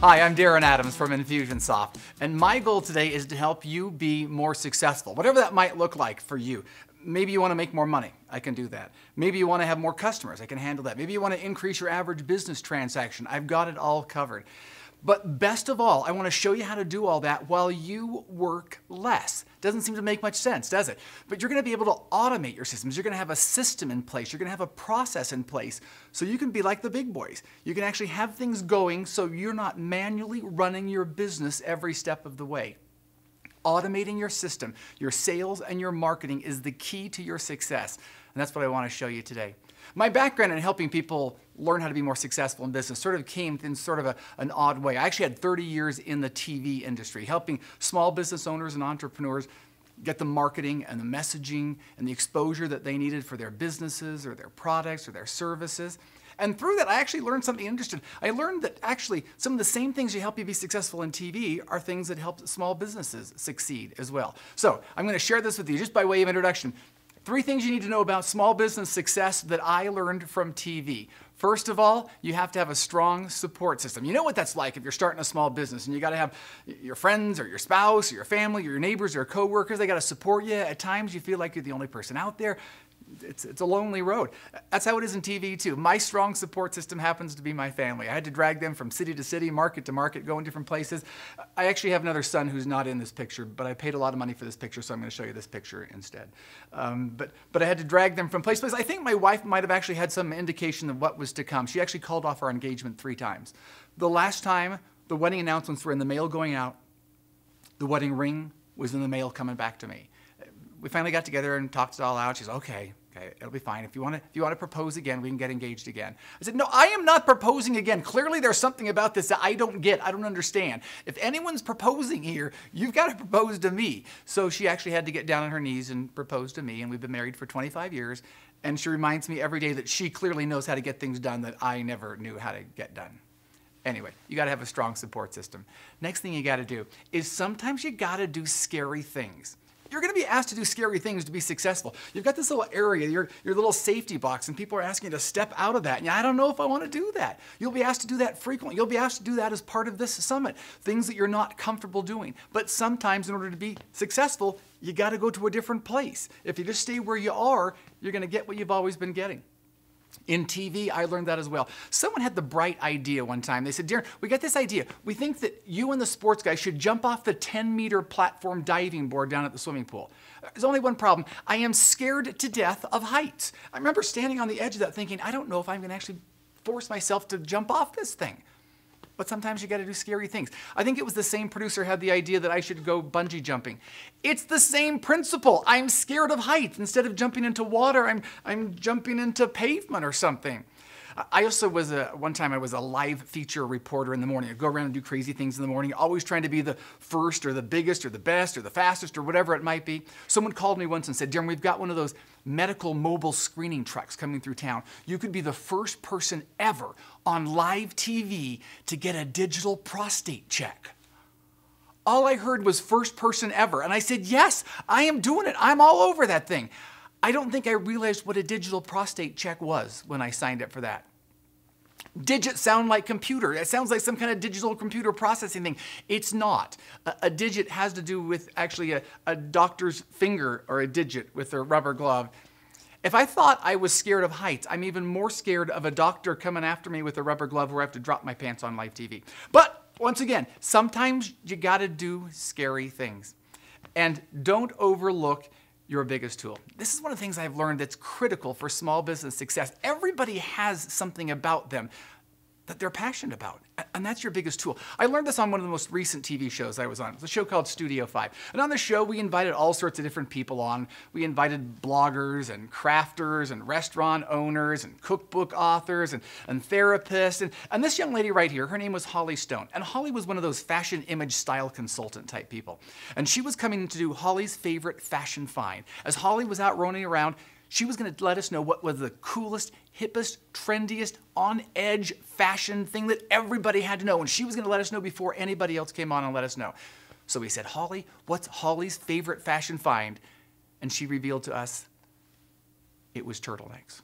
Hi, I'm Darren Adams from InfusionSoft, and my goal today is to help you be more successful, whatever that might look like for you. Maybe you want to make more money. I can do that. Maybe you want to have more customers. I can handle that. Maybe you want to increase your average business transaction. I've got it all covered. But best of all, I want to show you how to do all that while you work less. Doesn't seem to make much sense, does it? But you're going to be able to automate your systems. You're going to have a system in place. You're going to have a process in place so you can be like the big boys. You can actually have things going so you're not manually running your business every step of the way. Automating your system, your sales, and your marketing is the key to your success. And that's what I want to show you today. My background in helping people learn how to be more successful in business sort of came in sort of an odd way. I actually had 30 years in the TV industry, helping small business owners and entrepreneurs get the marketing and the messaging and the exposure that they needed for their businesses or their products or their services. And through that, I actually learned something interesting. I learned that actually some of the same things that help you be successful in TV are things that help small businesses succeed as well. So I'm going to share this with you just by way of introduction. 3 things you need to know about small business success that I learned from TV. First of all, you have to have a strong support system. You know what that's like if you're starting a small business and you got to have your friends or your spouse or your family or your neighbors or coworkers. They got to support you. At times you feel like you're the only person out there. It's a lonely road. That's how it is in TV too. My strong support system happens to be my family. I had to drag them from city to city, market to market, go in different places. I actually have another son who's not in this picture, but I paid a lot of money for this picture, so I'm going to show you this picture instead. But I had to drag them from place to place. I think my wife might have actually had some indication of what was to come. She actually called off our engagement 3 times. The last time, the wedding announcements were in the mail going out. The wedding ring was in the mail coming back to me. We finally got together and talked it all out. She's okay, it'll be fine. If you want to propose again, we can get engaged again. I said, no, I am not proposing again. Clearly there's something about this that I don't get. I don't understand. If anyone's proposing here, you've got to propose to me. So she actually had to get down on her knees and propose to me, and we've been married for 25 years. And she reminds me every day that she clearly knows how to get things done that I never knew how to get done. Anyway, you got to have a strong support system. Next thing you got to do is sometimes you got to do scary things. You're going to be asked to do scary things to be successful. You've got this little area, your little safety box, and people are asking you to step out of that. And I don't know if I want to do that. You'll be asked to do that frequently. You'll be asked to do that as part of this summit, things that you're not comfortable doing. But sometimes in order to be successful, you got to go to a different place. If you just stay where you are, you're going to get what you've always been getting. In TV, I learned that as well. Someone had the bright idea one time. They said, Darren, we got this idea. We think that you and the sports guy should jump off the 10-meter platform diving board down at the swimming pool. There's only one problem. I am scared to death of heights. I remember standing on the edge of that thinking, I don't know if I'm going to actually force myself to jump off this thing. But sometimes you got to do scary things. I think it was the same producer had the idea that I should go bungee jumping. It's the same principle. I'm scared of heights. Instead of jumping into water, I'm jumping into pavement or something. I also was one time I was a live feature reporter in the morning. I'd go around and do crazy things in the morning, always trying to be the first or the biggest or the best or the fastest or whatever it might be. Someone called me once and said, Darren, we've got one of those medical mobile screening trucks coming through town. You could be the first person ever on live TV to get a digital prostate check. All I heard was first person ever. And I said, yes, I am doing it. I'm all over that thing. I don't think I realized what a digital prostate check was when I signed up for that. Digits sound like computer. It sounds like some kind of digital computer processing thing. It's not. A digit has to do with actually a doctor's finger or a digit with a rubber glove. If I thought I was scared of heights, I'm even more scared of a doctor coming after me with a rubber glove where I have to drop my pants on live TV. But once again, sometimes you got to do scary things. And don't overlook your biggest tool. This is one of the things I've learned that's critical for small business success. Everybody has something about them that they're passionate about, and that's your biggest tool. I learned this on one of the most recent TV shows I was on. It's a show called Studio 5. And on the show, we invited all sorts of different people on. We invited bloggers and crafters and restaurant owners and cookbook authors and therapists. And this young lady right here, her name was Holly Stone. And Holly was one of those fashion image style consultant type people. And she was coming to do Holly's favorite fashion find. As Holly was out roaming around, she was going to let us know what was the coolest, hippest, trendiest, on-edge fashion thing that everybody had to know. And she was going to let us know before anybody else came on and let us know. So we said, Holly, what's Holly's favorite fashion find? And she revealed to us it was turtlenecks.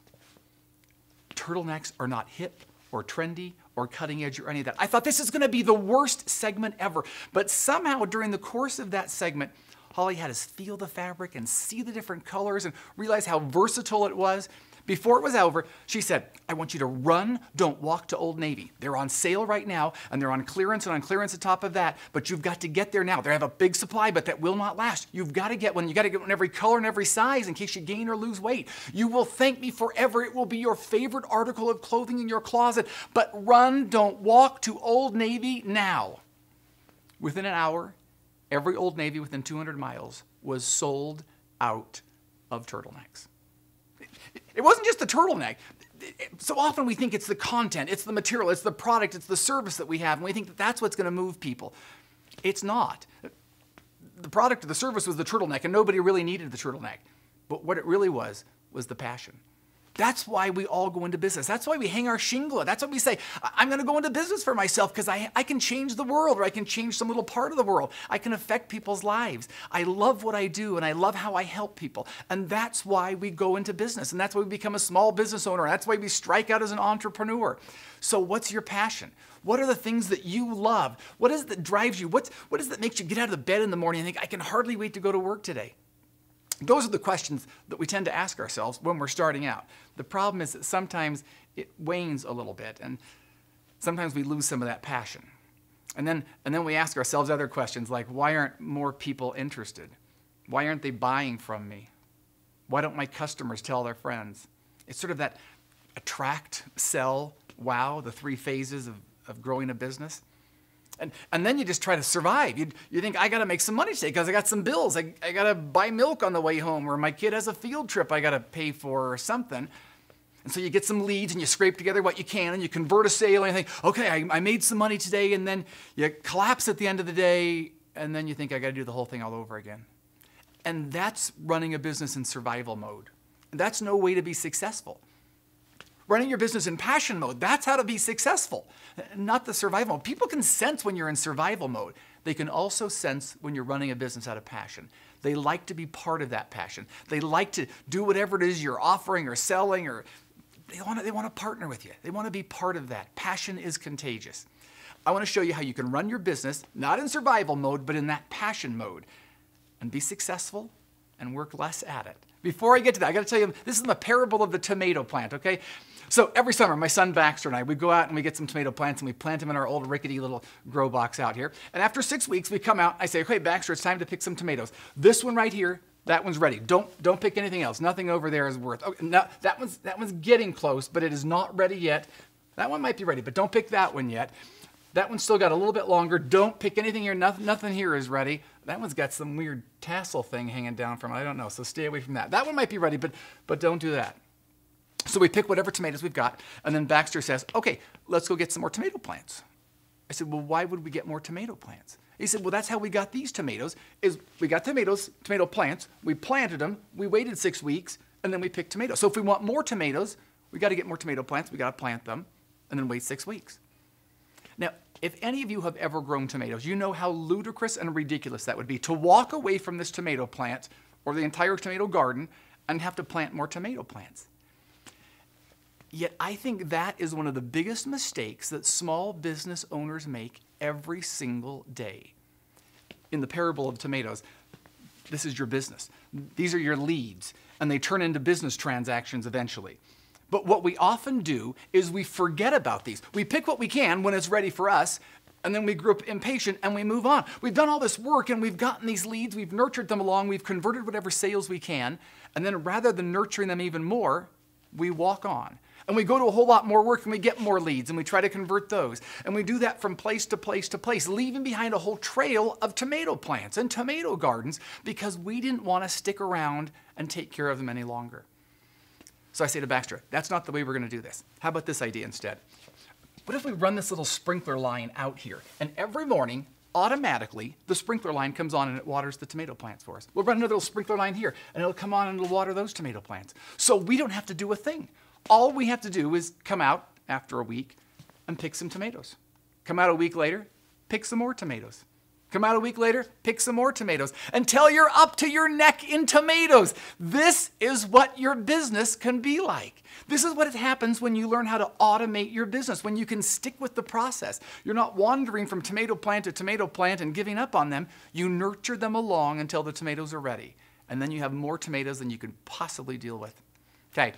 Turtlenecks are not hip or trendy or cutting edge or any of that. I thought this is going to be the worst segment ever. But somehow during the course of that segment, all he had is feel the fabric and see the different colors and realize how versatile it was. Before it was over, she said, I want you to run, don't walk to Old Navy. They're on sale right now, and they're on clearance and on clearance on top of that, but you've got to get there now. They have a big supply, but that will not last. You've got to get one. You've got to get one in every color and every size in case you gain or lose weight. You will thank me forever. It will be your favorite article of clothing in your closet, but run, don't walk to Old Navy now. Within an hour, every Old Navy within 200 miles was sold out of turtlenecks. It wasn't just the turtleneck. So often we think it's the content, it's the material, it's the product, it's the service that we have, and we think that that's what's going to move people. It's not. The product or the service was the turtleneck, and nobody really needed the turtleneck. But what it really was the passion. That's why we all go into business. That's why we hang our shingle. That's why we say, I'm going to go into business for myself because I can change the world, or I can change some little part of the world. I can affect people's lives. I love what I do, and I love how I help people. And that's why we go into business, and that's why we become a small business owner. That's why we strike out as an entrepreneur. So what's your passion? What are the things that you love? What is it that drives you? What is it that makes you get out of the bed in the morning and think, I can hardly wait to go to work today? Those are the questions that we tend to ask ourselves when we're starting out. The problem is that sometimes it wanes a little bit, and sometimes we lose some of that passion. And then we ask ourselves other questions like, why aren't more people interested? Why aren't they buying from me? Why don't my customers tell their friends? It's sort of that attract, sell, wow, the three phases of growing a business. And then you just try to survive. You think, I got to make some money today because I got some bills. I got to buy milk on the way home, or my kid has a field trip I got to pay for or something. And so you get some leads and you scrape together what you can and you convert a sale and you think, okay, I made some money today, and then you collapse at the end of the day and then you think, I got to do the whole thing all over again. And that's running a business in survival mode. That's no way to be successful. Running your business in passion mode, that's how to be successful, not the survival mode. People can sense when you're in survival mode. They can also sense when you're running a business out of passion. They like to be part of that passion. They like to do whatever it is you're offering or selling, or they want to partner with you. They want to be part of that. Passion is contagious. I want to show you how you can run your business, not in survival mode, but in that passion mode, and be successful and work less at it. Before I get to that, I got to tell you, this is the parable of the tomato plant, okay? So every summer, my son Baxter and I, we go out and we get some tomato plants and we plant them in our old rickety little grow box out here. And after 6 weeks, we come out, I say, okay, Baxter, it's time to pick some tomatoes. This one right here, that one's ready. Don't pick anything else. Nothing over there is worth. Okay, no, that one's getting close, but it is not ready yet. That one might be ready, but don't pick that one yet. That one's still got a little bit longer. Don't pick anything here. Nothing here is ready. That one's got some weird tassel thing hanging down from it. I don't know, so stay away from that. That one might be ready, but don't do that. So we pick whatever tomatoes we've got, and then Baxter says, okay, let's go get some more tomato plants. I said, well, why would we get more tomato plants? He said, well, that's how we got these tomatoes, is we got tomato plants, we planted them, we waited 6 weeks, and then we picked tomatoes. So if we want more tomatoes, we got to get more tomato plants, we got to plant them, and then wait 6 weeks. Now, if any of you have ever grown tomatoes, you know how ludicrous and ridiculous that would be to walk away from this tomato plant or the entire tomato garden and have to plant more tomato plants. Yet I think that is one of the biggest mistakes that small business owners make every single day. In the parable of tomatoes, this is your business. These are your leads, and they turn into business transactions eventually. But what we often do is we forget about these. We pick what we can when it's ready for us, and then we grow up impatient and we move on. We've done all this work and we've gotten these leads, we've nurtured them along, we've converted whatever sales we can, and then rather than nurturing them even more, we walk on. And we go to a whole lot more work and we get more leads and we try to convert those. And we do that from place to place to place, leaving behind a whole trail of tomato plants and tomato gardens because we didn't want to stick around and take care of them any longer. So I say to Baxter, that's not the way we're going to do this. How about this idea instead? What if we run this little sprinkler line out here, and every morning, automatically, the sprinkler line comes on and it waters the tomato plants for us. We'll run another little sprinkler line here, and it'll come on and it'll water those tomato plants. So we don't have to do a thing. All we have to do is come out after a week and pick some tomatoes. Come out a week later, pick some more tomatoes. Come out a week later, pick some more tomatoes until you're up to your neck in tomatoes. This is what your business can be like. This is what happens when you learn how to automate your business, when you can stick with the process. You're not wandering from tomato plant to tomato plant and giving up on them. You nurture them along until the tomatoes are ready. And then you have more tomatoes than you can possibly deal with. Okay,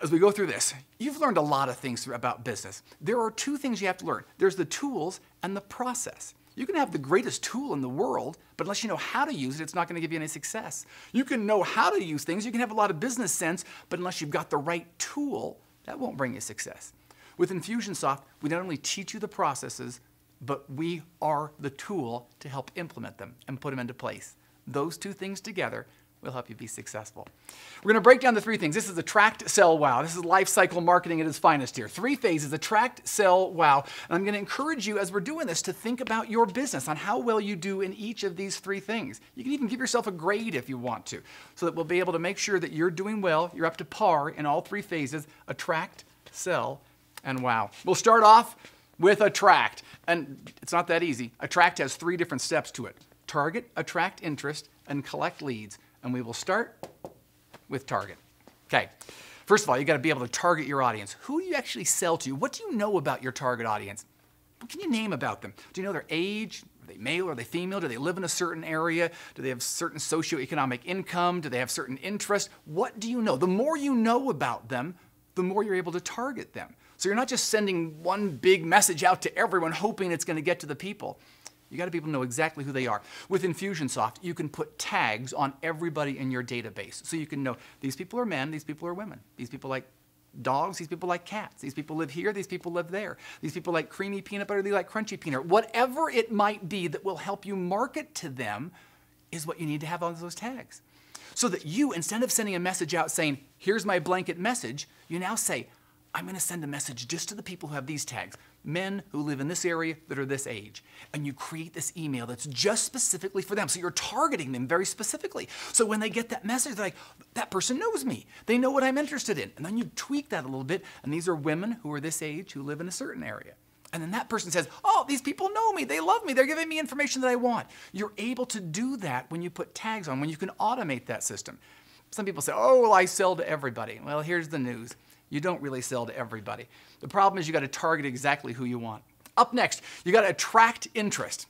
as we go through this, you've learned a lot of things about business. There are two things you have to learn. There's the tools and the process. You can have the greatest tool in the world, but unless you know how to use it, it's not going to give you any success. You can know how to use things, you can have a lot of business sense, but unless you've got the right tool, that won't bring you success. With InfusionSoft, we not only teach you the processes, but we are the tool to help implement them and put them into place. Those two things together will help you be successful. We're going to break down the three things. This is attract, sell, wow. This is life cycle marketing at its finest here. 3 phases: attract, sell, wow. And I'm going to encourage you as we're doing this to think about your business on how well you do in each of these 3 things. You can even give yourself a grade if you want to, so that we'll be able to make sure that you're doing well, you're up to par in all 3 phases: attract, sell, and wow. We'll start off with attract. And it's not that easy. Attract has 3 different steps to it: target, attract interest, and collect leads. And we will start with target. Okay, first of all, you got to be able to target your audience. Who do you actually sell to? What do you know about your target audience? What can you name about them? Do you know their age? Are they male? Are they female? Do they live in a certain area? Do they have certain socioeconomic income? Do they have certain interests? What do you know? The more you know about them, the more you're able to target them. So you're not just sending one big message out to everyone hoping it's going to get to the people. You got to be able to know exactly who they are. With InfusionSoft, you can put tags on everybody in your database. So you can know these people are men, these people are women. These people like dogs, these people like cats. These people live here, these people live there. These people like creamy peanut butter, they like crunchy peanut. Whatever it might be that will help you market to them is what you need to have on those tags. So that you, instead of sending a message out saying, here's my blanket message, you now say, I'm going to send a message just to the people who have these tags. Men who live in this area that are this age. And you create this email that's just specifically for them. So you're targeting them very specifically. So when they get that message, they're like, that person knows me. They know what I'm interested in. And then you tweak that a little bit. And these are women who are this age who live in a certain area. And then that person says, oh, these people know me. They love me. They're giving me information that I want. You're able to do that when you put tags on, when you can automate that system. Some people say, oh, well, I sell to everybody. Well, here's the news. You don't really sell to everybody. The problem is you got to target exactly who you want. Up next, you got to attract interest.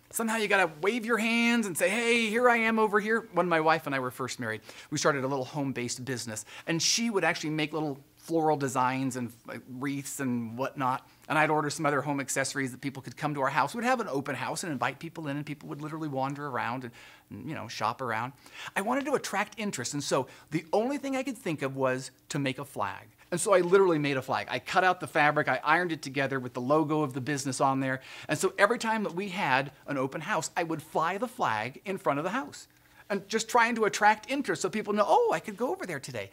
Somehow you got to wave your hands and say, hey, here I am over here. When my wife and I were first married, we started a little home-based business. And she would actually make little floral designs and wreaths and whatnot. And I'd order some other home accessories that people could come to our house. We'd have an open house and invite people in, and people would literally wander around and shop around. I wanted to attract interest, and so the only thing I could think of was to make a flag. And so I literally made a flag. I cut out the fabric, I ironed it together with the logo of the business on there. And so every time that we had an open house, I would fly the flag in front of the house. And just trying to attract interest so people know, oh, I could go over there today.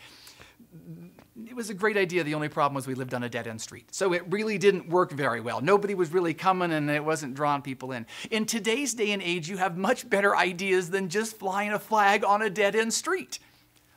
It was a great idea. The only problem was we lived on a dead-end street. So it really didn't work very well. Nobody was really coming, and it wasn't drawing people in. In today's day and age, you have much better ideas than just flying a flag on a dead-end street.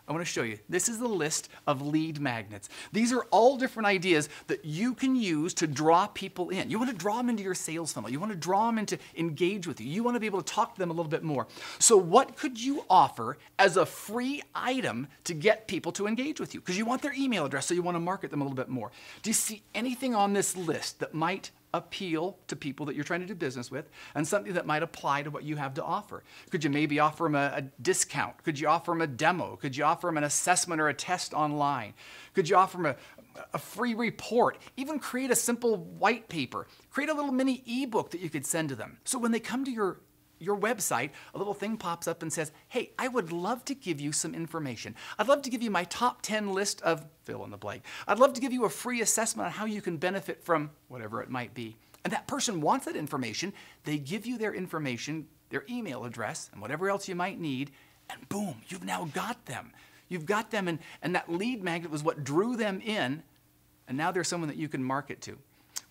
I want to show you. This is the list of lead magnets. These are all different ideas that you can use to draw people in. You want to draw them into your sales funnel. You want to draw them into engage with you. You want to be able to talk to them a little bit more. So what could you offer as a free item to get people to engage with you? Because you want their email address, so you want to market them a little bit more. Do you see anything on this list that might appeal to people that you're trying to do business with, and something that might apply to what you have to offer? Could you maybe offer them a discount? Could you offer them a demo? Could you offer them an assessment or a test online? Could you offer them a free report? Even create a simple white paper. Create a little mini ebook that you could send to them. So when they come to your website, a little thing pops up and says, hey, I would love to give you some information. I'd love to give you my top 10 list of fill in the blank. I'd love to give you a free assessment on how you can benefit from whatever it might be. And that person wants that information. They give you their information, their email address, and whatever else you might need, and boom, you've now got them. You've got them, and that lead magnet was what drew them in, and now they're someone that you can market to.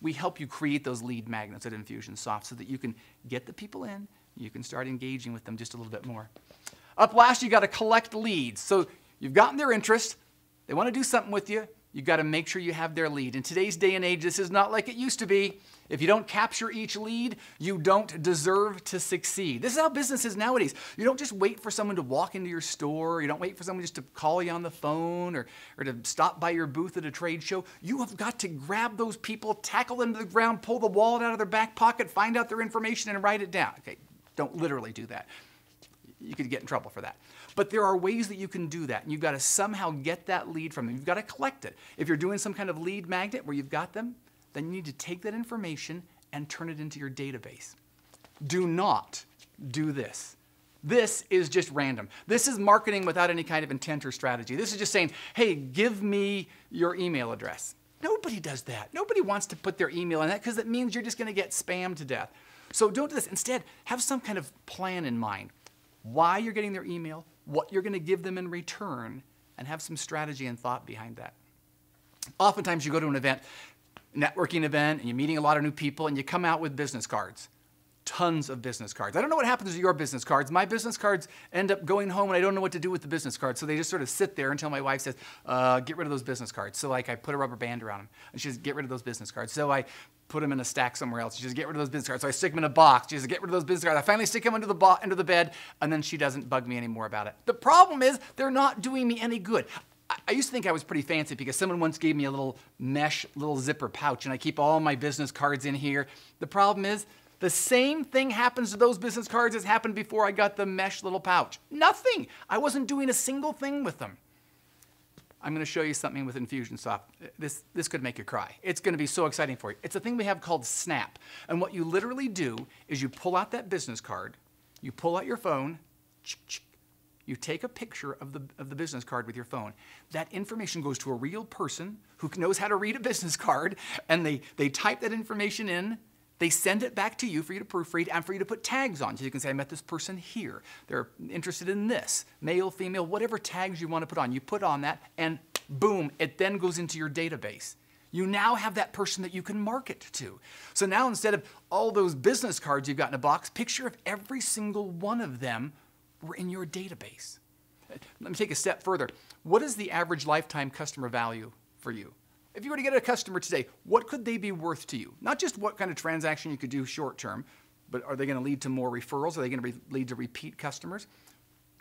We help you create those lead magnets at InfusionSoft so that you can get the people in. You can start engaging with them just a little bit more. Up last, you got to collect leads. So you've gotten their interest. They want to do something with you. You've got to make sure you have their lead. In today's day and age, this is not like it used to be. If you don't capture each lead, you don't deserve to succeed. This is how business is nowadays. You don't just wait for someone to walk into your store. You don't wait for someone just to call you on the phone or to stop by your booth at a trade show. You have got to grab those people, tackle them to the ground, pull the wallet out of their back pocket, find out their information, and write it down. Okay, don't literally do that. You could get in trouble for that. But there are ways that you can do that, and you've got to somehow get that lead from them. You've got to collect it. If you're doing some kind of lead magnet where you've got them, then you need to take that information and turn it into your database. Do not do this. This is just random. This is marketing without any kind of intent or strategy. This is just saying, hey, give me your email address. Nobody does that. Nobody wants to put their email in that because it means you're just going to get spammed to death. So don't do this. Instead, have some kind of plan in mind. Why you're getting their email, what you're going to give them in return, and have some strategy and thought behind that. Oftentimes you go to an event, networking event, and you're meeting a lot of new people, and you come out with business cards. Tons of business cards. I don't know what happens to your business cards. My business cards end up going home, and I don't know what to do with the business cards. So they just sort of sit there until my wife says, get rid of those business cards. So like I put a rubber band around them, and she says, get rid of those business cards. So I put them in a stack somewhere else. She says, get rid of those business cards. So I stick them in a box. She says, get rid of those business cards. I finally stick them under the bed, and then she doesn't bug me anymore about it. The problem is they're not doing me any good. I used to think I was pretty fancy because someone once gave me a little mesh, little zipper pouch, and I keep all my business cards in here. The problem is the same thing happens to those business cards as happened before I got the mesh little pouch. Nothing. I wasn't doing a single thing with them. I'm going to show you something with InfusionSoft. This could make you cry. It's going to be so exciting for you. It's a thing we have called Snap. And what you literally do is you pull out that business card, you pull out your phone, you take a picture of the business card with your phone. That information goes to a real person who knows how to read a business card, and they type that information in. They send it back to you for you to proofread and for you to put tags on. So you can say, I met this person here. They're interested in this, male, female, whatever tags you want to put on. You put on that, and boom, it then goes into your database. You now have that person that you can market to. So now instead of all those business cards you've got in a box, picture if every single one of them were in your database. Let me take a step further. What is the average lifetime customer value for you? If you were to get a customer today, what could they be worth to you? Not just what kind of transaction you could do short term, but are they going to lead to more referrals? Are they going to lead to repeat customers?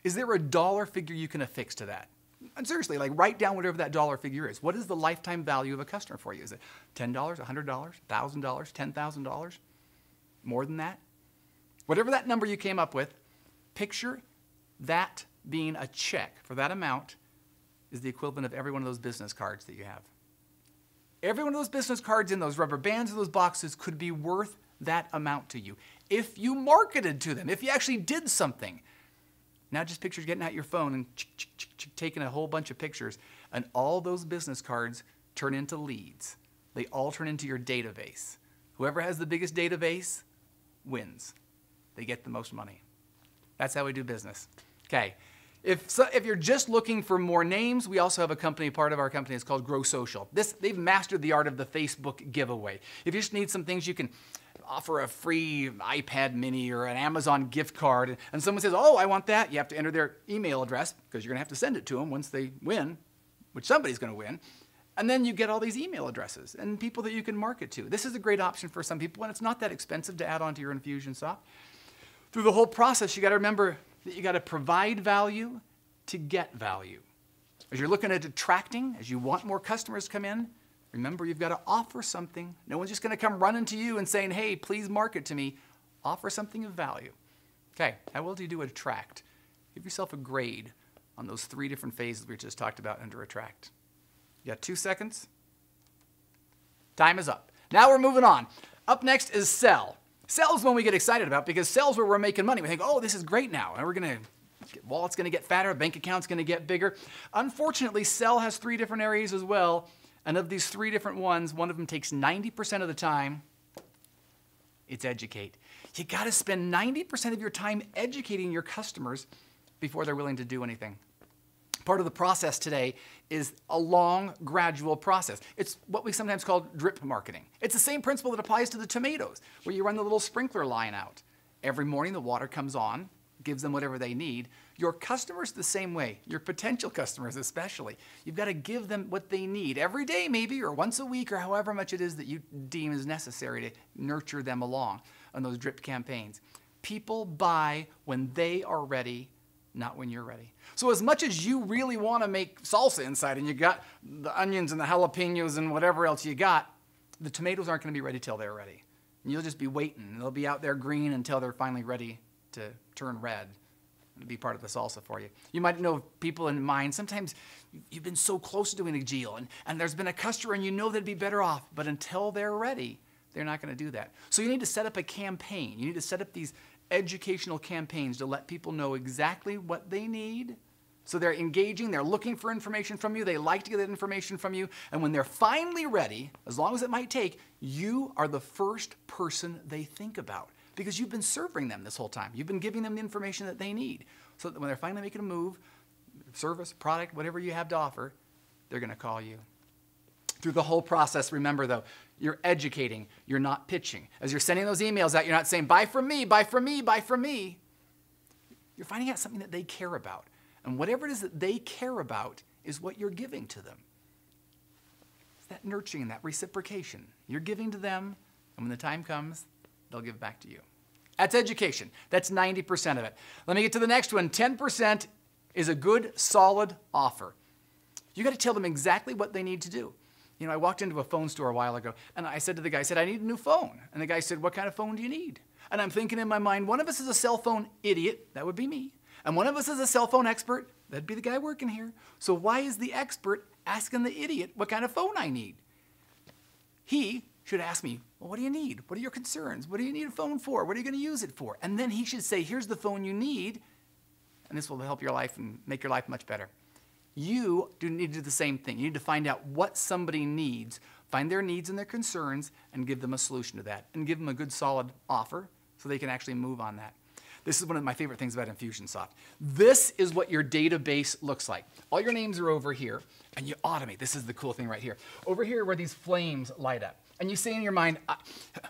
Is there a dollar figure you can affix to that? And seriously, like write down whatever that dollar figure is. What is the lifetime value of a customer for you? Is it $10, $100, $1,000, $10,000? More than that? Whatever that number you came up with, picture that being a check for that amount is the equivalent of every one of those business cards that you have. Every one of those business cards in those rubber bands or those boxes could be worth that amount to you if you marketed to them, if you actually did something. Now just picture getting out your phone and taking a whole bunch of pictures, and all those business cards turn into leads. They all turn into your database. Whoever has the biggest database wins. They get the most money. That's how we do business. Okay. If you're just looking for more names, we also have a company, part of our company is called Grow Social. They've mastered the art of the Facebook giveaway. If you just need some things, you can offer a free iPad mini or an Amazon gift card, and someone says, oh, I want that. You have to enter their email address because you're going to have to send it to them once they win, which somebody's going to win. And then you get all these email addresses and people that you can market to. This is a great option for some people, and it's not that expensive to add on to your InfusionSoft. Through the whole process, you got to remember that you got to provide value to get value. As you're looking at attracting, as you want more customers to come in, remember you've got to offer something. No one's just going to come running to you and saying, hey, please market to me. Offer something of value. Okay, how well do you do at attract? Give yourself a grade on those 3 different phases we just talked about under attract. You got 2 seconds? Time is up. Now we're moving on. Up next is sell. Sell is one we get excited about because sell is where we're making money. We think, oh, this is great now. And we're going to, wallet's going to get fatter, bank account's going to get bigger. Unfortunately, sell has 3 different areas as well. And of these 3 different ones, one of them takes 90% of the time. It's educate. You got to spend 90% of your time educating your customers before they're willing to do anything. Part of the process today is a long, gradual process. It's what we sometimes call drip marketing. It's the same principle that applies to the tomatoes, where you run the little sprinkler line out. Every morning the water comes on, gives them whatever they need. Your customers the same way, your potential customers especially. You've got to give them what they need every day maybe, or once a week, or however much it is that you deem is necessary to nurture them along on those drip campaigns. People buy when they are ready, not when you're ready. So as much as you really want to make salsa inside and you got the onions and the jalapenos and whatever else you got, the tomatoes aren't going to be ready till they're ready. And you'll just be waiting. They'll be out there green until they're finally ready to turn red and be part of the salsa for you. You might know people in mind. Sometimes you've been so close to doing a deal and there's been a customer and you know they'd be better off, but until they're ready, they're not going to do that. So you need to set up a campaign. You need to set up these educational campaigns to let people know exactly what they need. So they're engaging, they're looking for information from you, they like to get that information from you, and when they're finally ready, as long as it might take, you are the first person they think about because you've been serving them this whole time. You've been giving them the information that they need so that when they're finally making a move, service, product, whatever you have to offer, they're going to call you. Through the whole process, remember though, you're educating, you're not pitching. As you're sending those emails out, you're not saying, buy from me, buy from me, buy from me. You're finding out something that they care about. And whatever it is that they care about is what you're giving to them. It's that nurturing, that reciprocation. You're giving to them, and when the time comes, they'll give back to you. That's education. That's 90% of it. Let me get to the next one. 10% is a good, solid offer. You got to tell them exactly what they need to do. You know, I walked into a phone store a while ago, and I said to the guy, I said, I need a new phone. And the guy said, what kind of phone do you need? And I'm thinking in my mind, one of us is a cell phone idiot. That would be me. And one of us is a cell phone expert. That'd be the guy working here. So why is the expert asking the idiot what kind of phone I need? He should ask me, well, what do you need? What are your concerns? What do you need a phone for? What are you going to use it for? And then he should say, here's the phone you need, and this will help your life and make your life much better. You do need to do the same thing. You need to find out what somebody needs, find their needs and their concerns, and give them a solution to that, and give them a good, solid offer so they can actually move on that. This is one of my favorite things about InfusionSoft. This is what your database looks like. All your names are over here, and you automate. This is the cool thing right here. Over here where these flames light up. And you say in your mind,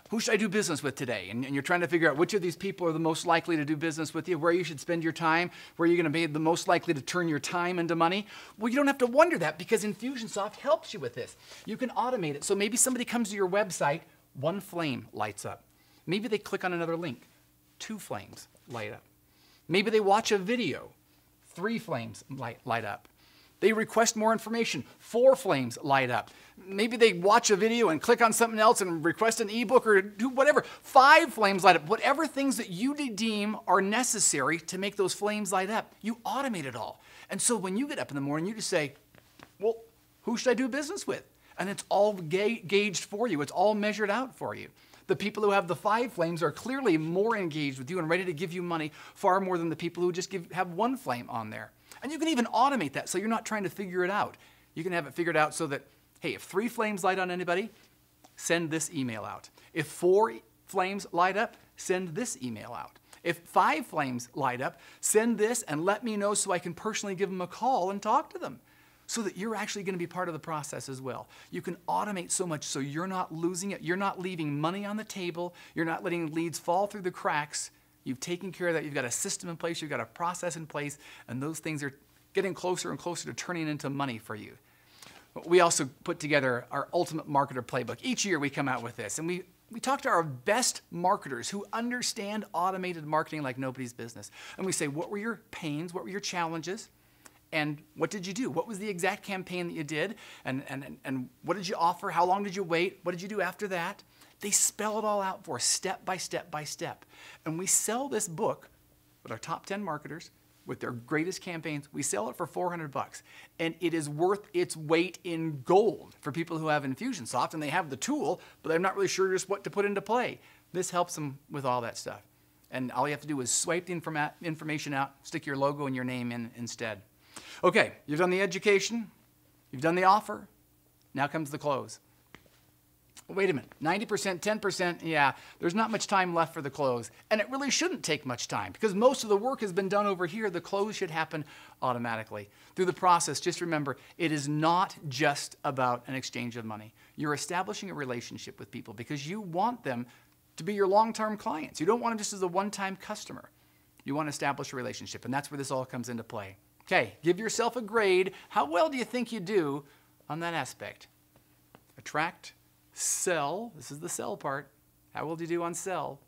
who should I do business with today? And you're trying to figure out which of these people are the most likely to do business with you, where you should spend your time, where you're going to be the most likely to turn your time into money. Well, you don't have to wonder that because InfusionSoft helps you with this. You can automate it. So maybe somebody comes to your website, one flame lights up. Maybe they click on another link, 2 flames light up. Maybe they watch a video, 3 flames light up. They request more information, 4 flames light up. Maybe they watch a video and click on something else and request an ebook or do whatever, 5 flames light up. Whatever things that you deem are necessary to make those flames light up, you automate it all. And so when you get up in the morning, you just say, well, who should I do business with? And it's all gauged for you. It's all measured out for you. The people who have the 5 flames are clearly more engaged with you and ready to give you money far more than the people who just have 1 flame on there. And you can even automate that so you're not trying to figure it out. You can have it figured out so that, hey, if 3 flames light on anybody, send this email out. If 4 flames light up, send this email out. If 5 flames light up, send this and let me know so I can personally give them a call and talk to them, so that you're actually going to be part of the process as well. You can automate so much so you're not losing it. You're not leaving money on the table. You're not letting leads fall through the cracks. You've taken care of that. You've got a system in place. You've got a process in place. And those things are getting closer and closer to turning into money for you. We also put together our Ultimate Marketer Playbook. Each year we come out with this. And we talk to our best marketers who understand automated marketing like nobody's business. And we say, what were your pains? What were your challenges? And what did you do? What was the exact campaign that you did? And what did you offer? How long did you wait? What did you do after that? They spell it all out for us step by step by step. And we sell this book with our top 10 marketers with their greatest campaigns. We sell it for $400. And it is worth its weight in gold for people who have InfusionSoft and they have the tool, but they're not really sure just what to put into play. This helps them with all that stuff. And all you have to do is swipe the information out, stick your logo and your name in instead. Okay, you've done the education, you've done the offer, now comes the close. Wait a minute, 90%, 10%, yeah, there's not much time left for the close. And it really shouldn't take much time because most of the work has been done over here. The close should happen automatically. Through the process, just remember, it is not just about an exchange of money. You're establishing a relationship with people because you want them to be your long-term clients. You don't want them just as a one-time customer. You want to establish a relationship, and that's where this all comes into play. Okay, give yourself a grade. How well do you think you do on that aspect? Attract, sell. This is the sell part. How well do you do on sell?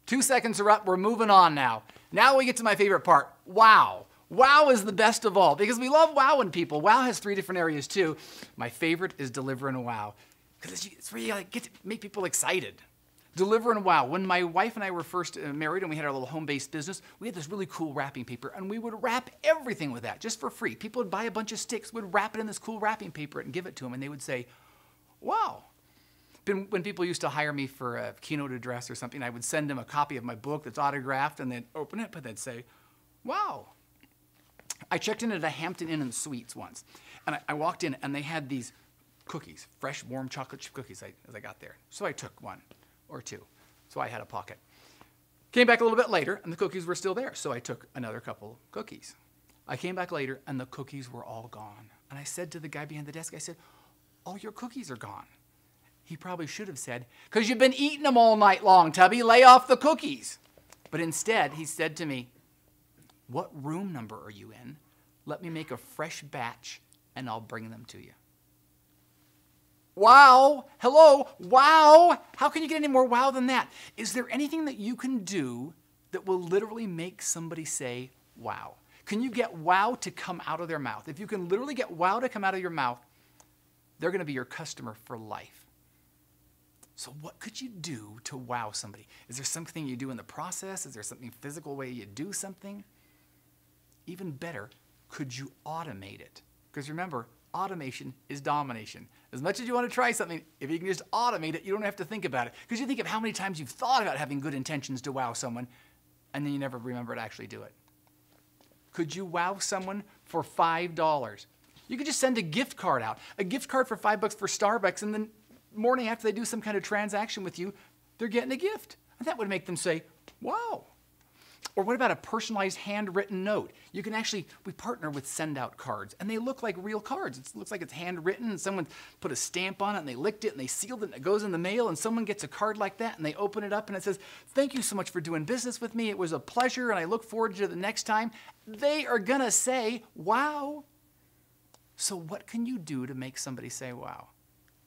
2 seconds are up. We're moving on now. Now we get to my favorite part. Wow. Wow is the best of all because we love wowing people. Wow has 3 different areas too. My favorite is delivering a wow because it's where you get to make people excited. Deliver and wow. When my wife and I were first married and we had our little home-based business, we had this really cool wrapping paper, and we would wrap everything with that just for free. People would buy a bunch of sticks, would wrap it in this cool wrapping paper and give it to them, and they would say, wow. When people used to hire me for a keynote address or something, I would send them a copy of my book that's autographed, and they'd open it, but they'd say, wow. I checked in at a Hampton Inn & Suites once, and I walked in, and they had these cookies, fresh, warm chocolate chip cookies as I got there. So I took one or 2. So I had a pocket. Came back a little bit later, and the cookies were still there. So I took another couple cookies. I came back later, and the cookies were all gone. And I said to the guy behind the desk, I said, all your cookies are gone. He probably should have said, because you've been eating them all night long, Tubby. Lay off the cookies. But instead, he said to me, what room number are you in? Let me make a fresh batch, and I'll bring them to you. Wow. Hello. Wow. How can you get any more wow than that? Is there anything that you can do that will literally make somebody say wow? Can you get wow to come out of their mouth? If you can literally get wow to come out of your mouth, they're going to be your customer for life. So what could you do to wow somebody? Is there something you do in the process? Is there something physical way you do something? Even better, could you automate it? Because remember, automation is domination. As much as you want to try something, if you can just automate it, you don't have to think about it. Because you think of how many times you've thought about having good intentions to wow someone, and then you never remember to actually do it. Could you wow someone for $5? You could just send a gift card out. A gift card for $5 for Starbucks, and then morning after they do some kind of transaction with you, they're getting a gift. And that would make them say, wow. Or what about a personalized handwritten note? You can actually, we partner with send out cards, and they look like real cards. It looks like it's handwritten, and someone put a stamp on it, and they licked it, and they sealed it, and it goes in the mail, and someone gets a card like that, and they open it up, and it says, thank you so much for doing business with me. It was a pleasure, and I look forward to the next time. They are going to say, wow. So what can you do to make somebody say, wow?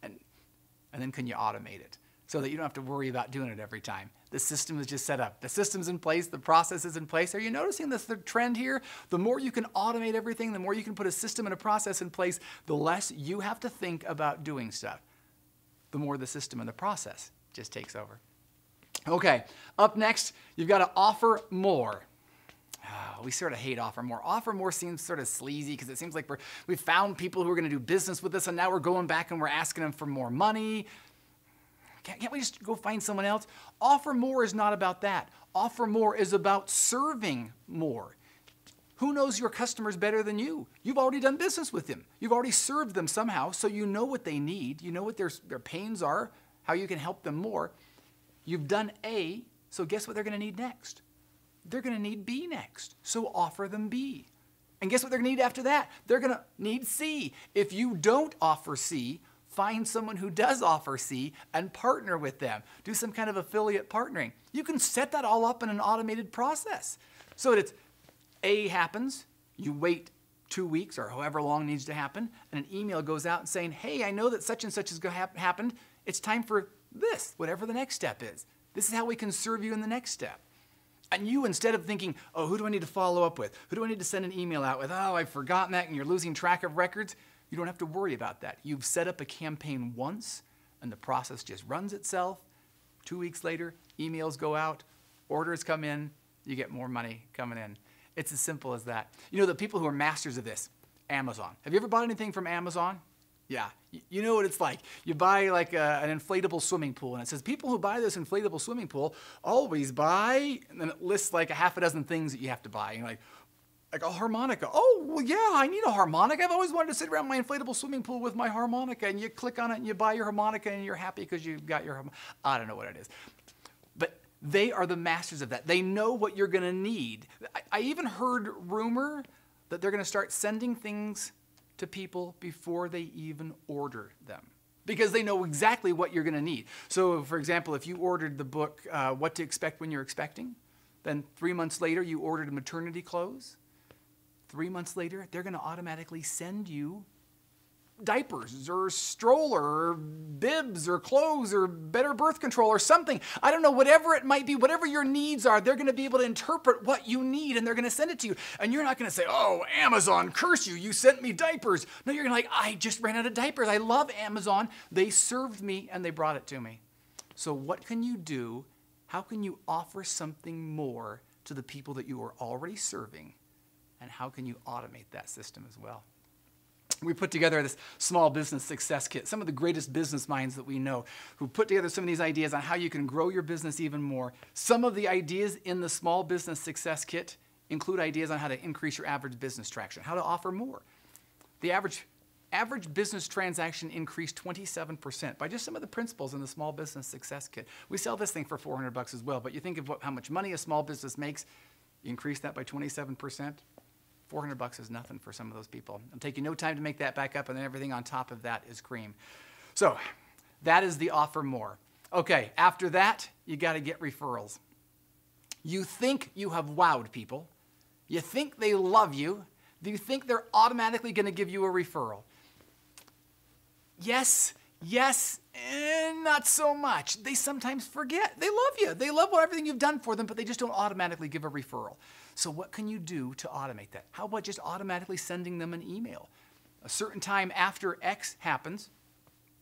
And then can you automate it so that you don't have to worry about doing it every time? The system is just set up. The system's in place. The process is in place. Are you noticing this the trend here? The more you can automate everything, the more you can put a system and a process in place, the less you have to think about doing stuff. The more the system and the process just takes over. Okay, up next, you've got to offer more. We sort of hate offer more. Offer more seems sort of sleazy because it seems like we've found people who are going to do business with us, and now we're going back and we're asking them for more money. Can't we just go find someone else? Offer more is not about that. Offer more is about serving more. Who knows your customers better than you? You've already done business with them. You've already served them somehow, so you know what they need. You know what their pains are, how you can help them more. You've done A, so guess what they're going to need next? They're going to need B next, so offer them B. And guess what they're going to need after that? They're going to need C. If you don't offer C, find someone who does offer C and partner with them. Do some kind of affiliate partnering. You can set that all up in an automated process. So that it's A happens, you wait 2 weeks or however long needs to happen, and an email goes out saying, hey, I know that such and such has happened. It's time for this, whatever the next step is. This is how we can serve you in the next step. And you, instead of thinking, oh, who do I need to follow up with? Who do I need to send an email out with? Oh, I've forgotten that, and you're losing track of records. You don't have to worry about that. You've set up a campaign once, and the process just runs itself. 2 weeks later, emails go out, orders come in, you get more money coming in. It's as simple as that. You know, the people who are masters of this, Amazon. Have you ever bought anything from Amazon? Yeah, you know what it's like. You buy like an inflatable swimming pool, and it says, people who buy this inflatable swimming pool always buy, and then it lists like a half a dozen things that you have to buy. And you're like a harmonica. Oh, well, yeah, I need a harmonica. I've always wanted to sit around my inflatable swimming pool with my harmonica, and you click on it, and you buy your harmonica, and you're happy because you've got your harmonica. I don't know what it is. But they are the masters of that. They know what you're going to need. I even heard rumor that they're going to start sending things to people before they even order them, because they know exactly what you're going to need. So, for example, if you ordered the book, What to Expect When You're Expecting, Then 3 months later, you ordered maternity clothes. 3 months later, they're going to automatically send you diapers or stroller or bibs or clothes or better birth control or something. I don't know, whatever it might be, whatever your needs are, they're going to be able to interpret what you need and they're going to send it to you. And you're not going to say, oh, Amazon, curse you, you sent me diapers. No, you're going to I just ran out of diapers. I love Amazon. They served me and they brought it to me. So what can you do? How can you offer something more to the people that you are already serving? And how can you automate that system as well? We put together this small business success kit. Some of the greatest business minds that we know who put together some of these ideas on how you can grow your business even more. Some of the ideas in the small business success kit include ideas on how to increase your average business traction, how to offer more. The average business transaction increased 27% by just some of the principles in the small business success kit. We sell this thing for $400 as well, but you think of how much money a small business makes, you increase that by 27%. $400 is nothing for some of those people. It'll take you no time to make that back up, and then everything on top of that is cream. So that is the offer more. Okay, after that, you got to get referrals. You think you have wowed people. You think they love you. Do you think they're automatically going to give you a referral? Yes, and not so much. They sometimes forget. They love you. They love everything you've done for them, but they just don't automatically give a referral. So what can you do to automate that? How about just automatically sending them an email? A certain time after X happens,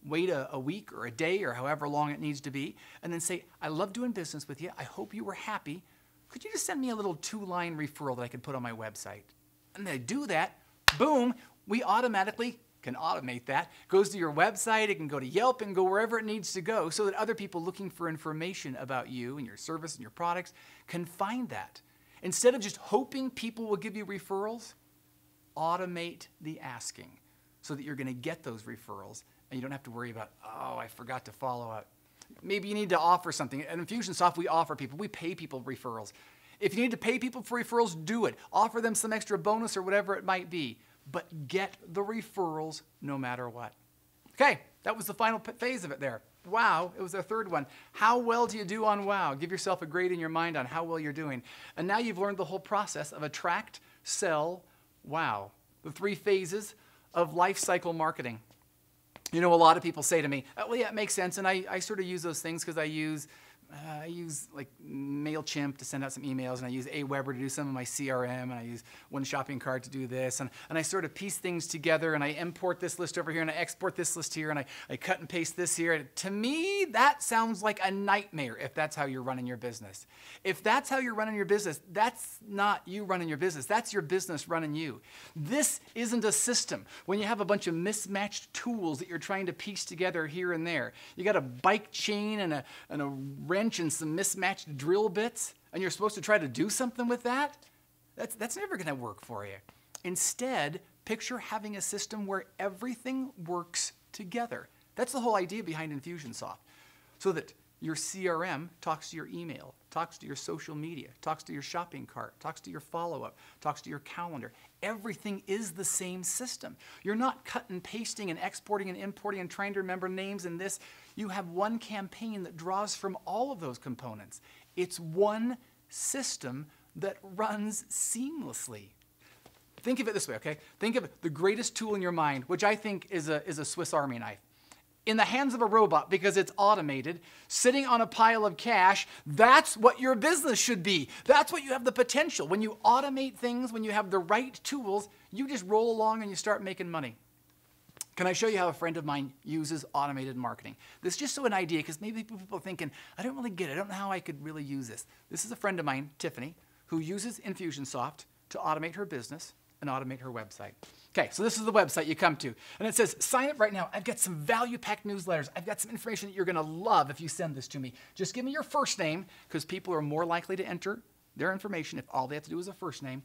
wait a week or a day or however long it needs to be, and then say, I love doing business with you. I hope you were happy. Could you just send me a little 2-line referral that I could put on my website? And they do that. Boom, we automatically can automate that. It goes to your website, it can go to Yelp and go wherever it needs to go so that other people looking for information about you and your service and your products can find that. Instead of just hoping people will give you referrals, automate the asking so that you're going to get those referrals and you don't have to worry about, oh, I forgot to follow up. Maybe you need to offer something. At InfusionSoft, we offer people. We pay people referrals. If you need to pay people for referrals, do it. Offer them some extra bonus or whatever it might be. But get the referrals no matter what. Okay, that was the final phase of it there. Wow, it was the third one. How well do you do on wow? Give yourself a grade in your mind on how well you're doing. And now you've learned the whole process of attract, sell, wow. The 3 phases of life cycle marketing. You know, a lot of people say to me, oh, well, yeah, it makes sense. And I sort of use those things because I use like MailChimp to send out some emails, and I use Aweber to do some of my CRM, and I use One Shopping Cart to do this, and I sort of piece things together, and I import this list over here, and I export this list here, and I cut and paste this here. And to me, that sounds like a nightmare if that's how you're running your business. If that's how you're running your business, that's not you running your business. That's your business running you. This isn't a system. When you have a bunch of mismatched tools that you're trying to piece together here and there, you got a bike chain and a wrench and some mismatched drill bits, and you're supposed to try to do something with that? That's never going to work for you. Instead, picture having a system where everything works together. That's the whole idea behind InfusionSoft. So that your CRM talks to your email, talks to your social media, talks to your shopping cart, talks to your follow-up, talks to your calendar. Everything is the same system. You're not cut and pasting and exporting and importing and trying to remember names and this. You have one campaign that draws from all of those components. It's one system that runs seamlessly. Think of it this way, okay? Think of the greatest tool in your mind, which I think is a Swiss Army knife. In the hands of a robot, because it's automated, sitting on a pile of cash, that's what your business should be. That's what you have the potential. When you automate things, when you have the right tools, you just roll along and you start making money. Can I show you how a friend of mine uses automated marketing? This is just so an idea, because maybe people are thinking, I don't really get it. I don't know how I could really use this. This is a friend of mine, Tiffany, who uses InfusionSoft to automate her business and automate her website. Okay, so this is the website you come to, and it says, sign up right now. I've got some value-packed newsletters. I've got some information that you're going to love if you send this to me. Just give me your first name, because people are more likely to enter their information if all they have to do is a first name,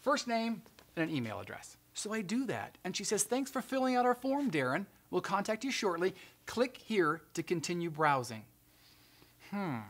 and an email address. So I do that, and she says, thanks for filling out our form, Darren. We'll contact you shortly. Click here to continue browsing. Do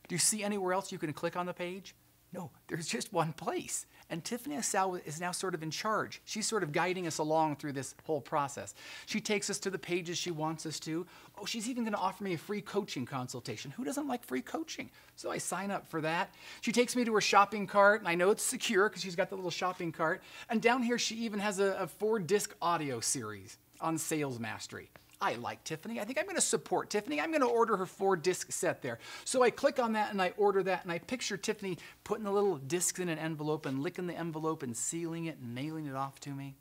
you see anywhere else you can click on the page? No, there's just one place. And Tiffany is now sort of in charge. She's sort of guiding us along through this whole process. She takes us to the pages she wants us to. Oh, she's even going to offer me a free coaching consultation. Who doesn't like free coaching? So I sign up for that. She takes me to her shopping cart, and I know it's secure because she's got the little shopping cart. And down here, she even has a 4-disc audio series on sales mastery. I like Tiffany. I think I'm going to support Tiffany. I'm going to order her 4-disc set there. So I click on that and I order that, and I picture Tiffany putting the little discs in an envelope and licking the envelope and sealing it and mailing it off to me.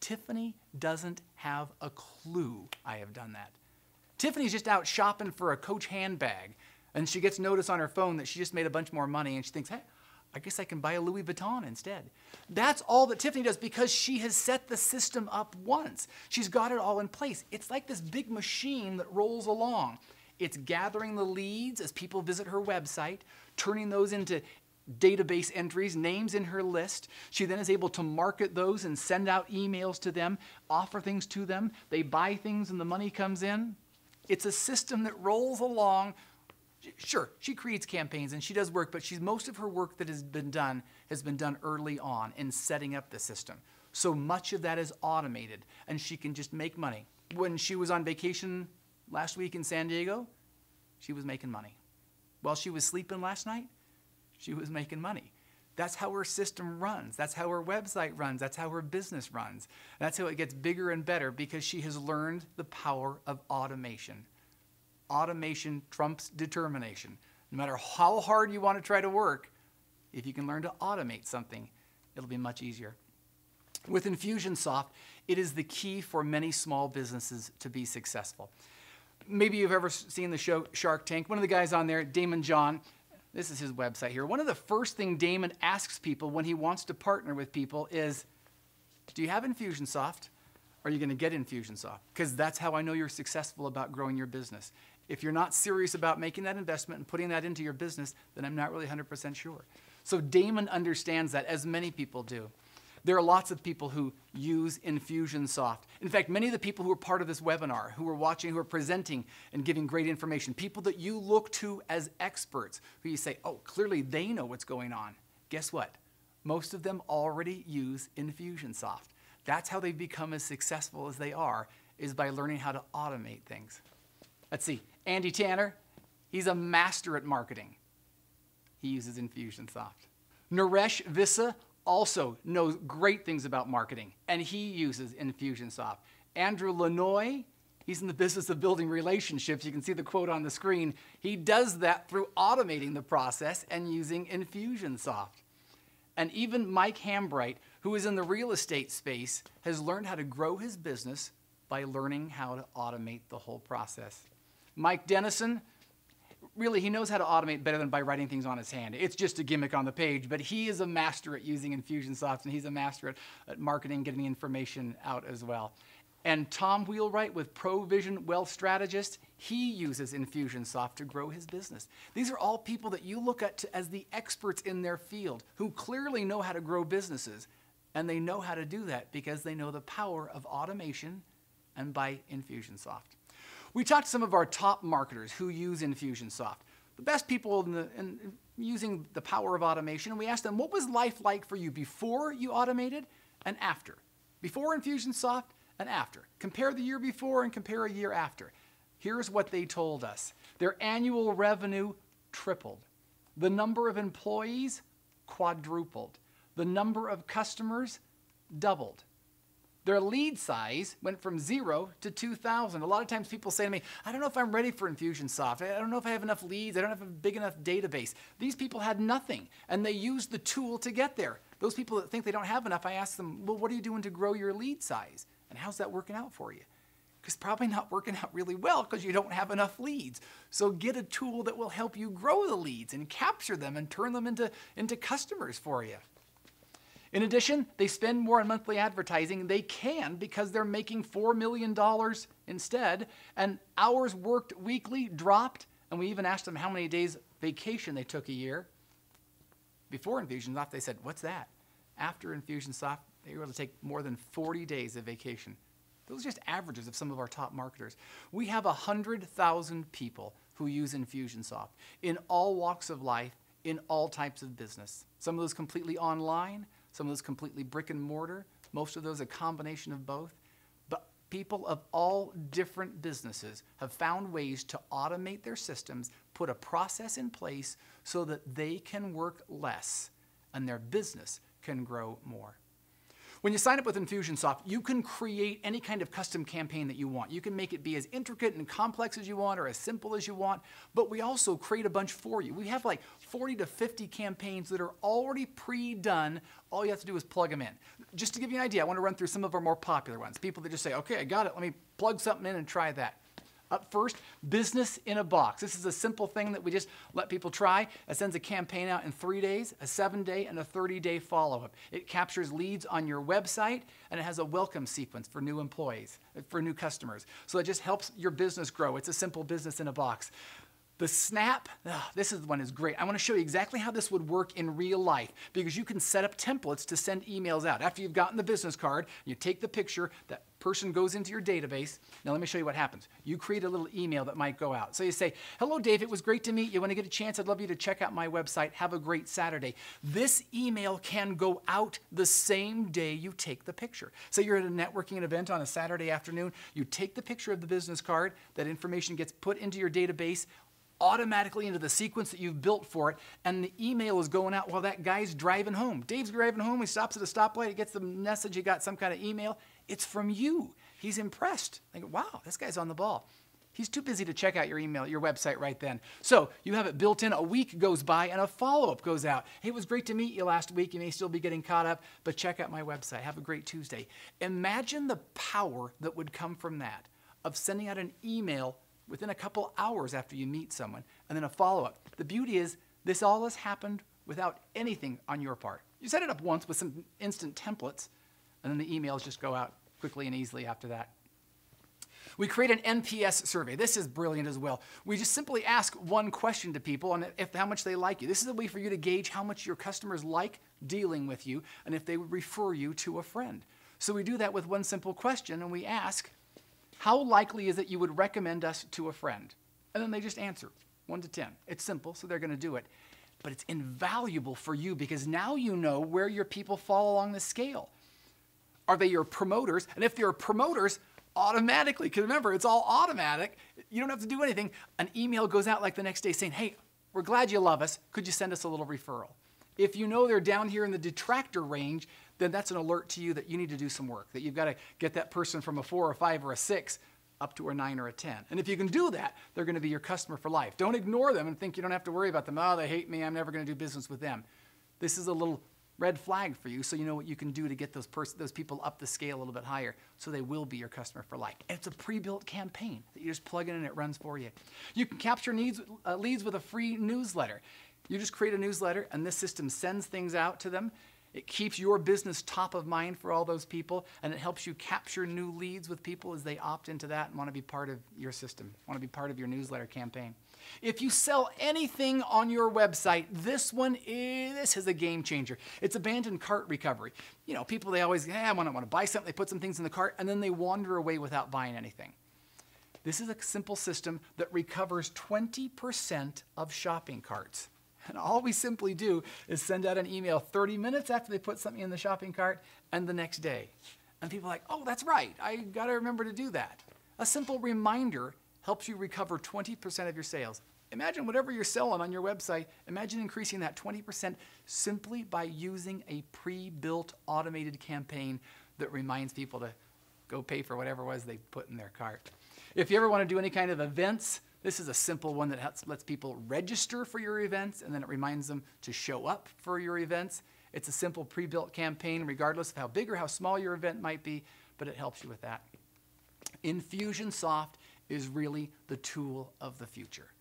Tiffany doesn't have a clue I have done that. Tiffany's just out shopping for a Coach handbag, and she gets notice on her phone that she just made a bunch more money, and she thinks, hey, I guess I can buy a Louis Vuitton instead. That's all that Tiffany does because she has set the system up once. She's got it all in place. It's like this big machine that rolls along. It's gathering the leads as people visit her website, turning those into database entries, names in her list. She then is able to market those and send out emails to them, offer things to them. They buy things and the money comes in. It's a system that rolls along. Sure, she creates campaigns and she does work, but most of her work that has been done early on in setting up the system. So much of that is automated and she can just make money. When she was on vacation last week in San Diego, she was making money. While she was sleeping last night, she was making money. That's how her system runs. That's how her website runs. That's how her business runs. That's how it gets bigger and better because she has learned the power of automation. Automation trumps determination. No matter how hard you want to try to work, if you can learn to automate something, it'll be much easier. With InfusionSoft, it is the key for many small businesses to be successful. Maybe you've ever seen the show Shark Tank. One of the guys on there, Damon John, this is his website here. One of the first things Damon asks people when he wants to partner with people is, do you have InfusionSoft? Are you going to get InfusionSoft? Because that's how I know you're successful about growing your business. If you're not serious about making that investment and putting that into your business, then I'm not really 100% sure. So Damon understands that, as many people do. There are lots of people who use InfusionSoft. In fact, many of the people who are part of this webinar, who are watching, who are presenting and giving great information, people that you look to as experts, who you say, oh, clearly they know what's going on. Guess what? Most of them already use InfusionSoft. That's how they've become as successful as they are, is by learning how to automate things. Let's see, Andy Tanner, he's a master at marketing. He uses InfusionSoft. Naresh Vissa also knows great things about marketing, and he uses InfusionSoft. Andrew Lanoy, he's in the business of building relationships. You can see the quote on the screen. He does that through automating the process and using InfusionSoft. And even Mike Hambright, who is in the real estate space, has learned how to grow his business by learning how to automate the whole process. Mike Dennison, really, he knows how to automate better than by writing things on his hand. It's just a gimmick on the page, but he is a master at using InfusionSoft, and he's a master at marketing, getting information out as well. And Tom Wheelwright with ProVision Wealth Strategist, he uses InfusionSoft to grow his business. These are all people that you look at as the experts in their field who clearly know how to grow businesses, and they know how to do that because they know the power of automation and by InfusionSoft. We talked to some of our top marketers who use InfusionSoft, the best people in using the power of automation, and we asked them, what was life like for you before you automated and after? Before InfusionSoft and after. Compare the year before and compare a year after. Here's what they told us. Their annual revenue tripled. The number of employees quadrupled. The number of customers doubled. Their lead size went from 0 to 2,000. A lot of times people say to me, I don't know if I'm ready for InfusionSoft. I don't know if I have enough leads. I don't have a big enough database. These people had nothing, and they used the tool to get there. Those people that think they don't have enough, I ask them, well, what are you doing to grow your lead size? And how's that working out for you? Because probably not working out really well because you don't have enough leads. So get a tool that will help you grow the leads and capture them and turn them into customers for you. In addition, they spend more on monthly advertising. They can because they're making $4 million instead, and hours worked weekly dropped, and we even asked them how many days vacation they took a year. Before InfusionSoft, they said, what's that? After InfusionSoft, they were able to take more than 40 days of vacation. Those are just averages of some of our top marketers. We have 100,000 people who use InfusionSoft in all walks of life, in all types of business. Some of those completely online, some of those completely brick and mortar, most of those a combination of both. But people of all different businesses have found ways to automate their systems, put a process in place so that they can work less and their business can grow more. When you sign up with InfusionSoft, you can create any kind of custom campaign that you want. You can make it be as intricate and complex as you want or as simple as you want, but we also create a bunch for you. We have like 40 to 50 campaigns that are already pre-done. All you have to do is plug them in. Just to give you an idea, I want to run through some of our more popular ones. People that just say, okay, I got it. Let me plug something in and try that. Up first, business in a box. This is a simple thing that we just let people try. It sends a campaign out in 3 days, a 7-day, and a 30-day follow-up. It captures leads on your website, and it has a welcome sequence for new employees, for new customers. So it just helps your business grow. It's a simple business in a box. The Snap, this is the one is great. I want to show you exactly how this would work in real life because you can set up templates to send emails out. After you've gotten the business card, you take the picture, that person goes into your database. Now let me show you what happens. You create a little email that might go out. So you say, hello Dave, it was great to meet you. When I get a chance, I'd love you to check out my website. Have a great Saturday. This email can go out the same day you take the picture. So you're at a networking event on a Saturday afternoon. You take the picture of the business card. That information gets put into your database, automatically into the sequence that you've built for it, and the email is going out while that guy's driving home. Dave's driving home, he stops at a stoplight, he gets the message, he got some kind of email. It's from you. He's impressed. Like, wow, this guy's on the ball. He's too busy to check out your email, your website right then. So you have it built in, a week goes by and a follow-up goes out. Hey, it was great to meet you last week. You may still be getting caught up, but check out my website. Have a great Tuesday. Imagine the power that would come from that, of sending out an email within a couple hours after you meet someone, and then a follow-up. The beauty is this all has happened without anything on your part. You set it up once with some instant templates, and then the emails just go out quickly and easily after that. We create an NPS survey. This is brilliant as well. We just simply ask one question to people on how much they like you. This is a way for you to gauge how much your customers like dealing with you and if they would refer you to a friend. So we do that with one simple question, and we ask, how likely is it you would recommend us to a friend? And then they just answer, 1 to 10. It's simple, so they're going to do it. But it's invaluable for you because now you know where your people fall along the scale. Are they your promoters? And if they're promoters, automatically, because remember, it's all automatic. You don't have to do anything. An email goes out like the next day saying, hey, we're glad you love us. Could you send us a little referral? If you know they're down here in the detractor range, then that's an alert to you that you need to do some work, that you've got to get that person from a 4 or 5 or a 6 up to a 9 or a 10. And if you can do that, they're going to be your customer for life. Don't ignore them and think you don't have to worry about them. Oh, they hate me. I'm never going to do business with them. This is a little red flag for you, so you know what you can do to get those people up the scale a little bit higher so they will be your customer for life. And it's a pre-built campaign that you just plug in and it runs for you. You can capture leads with a free newsletter. You just create a newsletter and this system sends things out to them. It keeps your business top of mind for all those people, and it helps you capture new leads with people as they opt into that and want to be part of your system, want to be part of your newsletter campaign. If you sell anything on your website, this is a game changer. It's abandoned cart recovery. You know, people, they always, I want to buy something, they put some things in the cart, and then they wander away without buying anything. This is a simple system that recovers 20% of shopping carts. And all we simply do is send out an email 30 minutes after they put something in the shopping cart and the next day. And people are like, oh, that's right. I got to remember to do that. A simple reminder helps you recover 20% of your sales. Imagine whatever you're selling on your website, imagine increasing that 20% simply by using a pre-built automated campaign that reminds people to go pay for whatever it was they put in their cart. If you ever want to do any kind of events, this is a simple one that lets people register for your events, and then it reminds them to show up for your events. It's a simple pre-built campaign, regardless of how big or how small your event might be, but it helps you with that. InfusionSoft is really the tool of the future.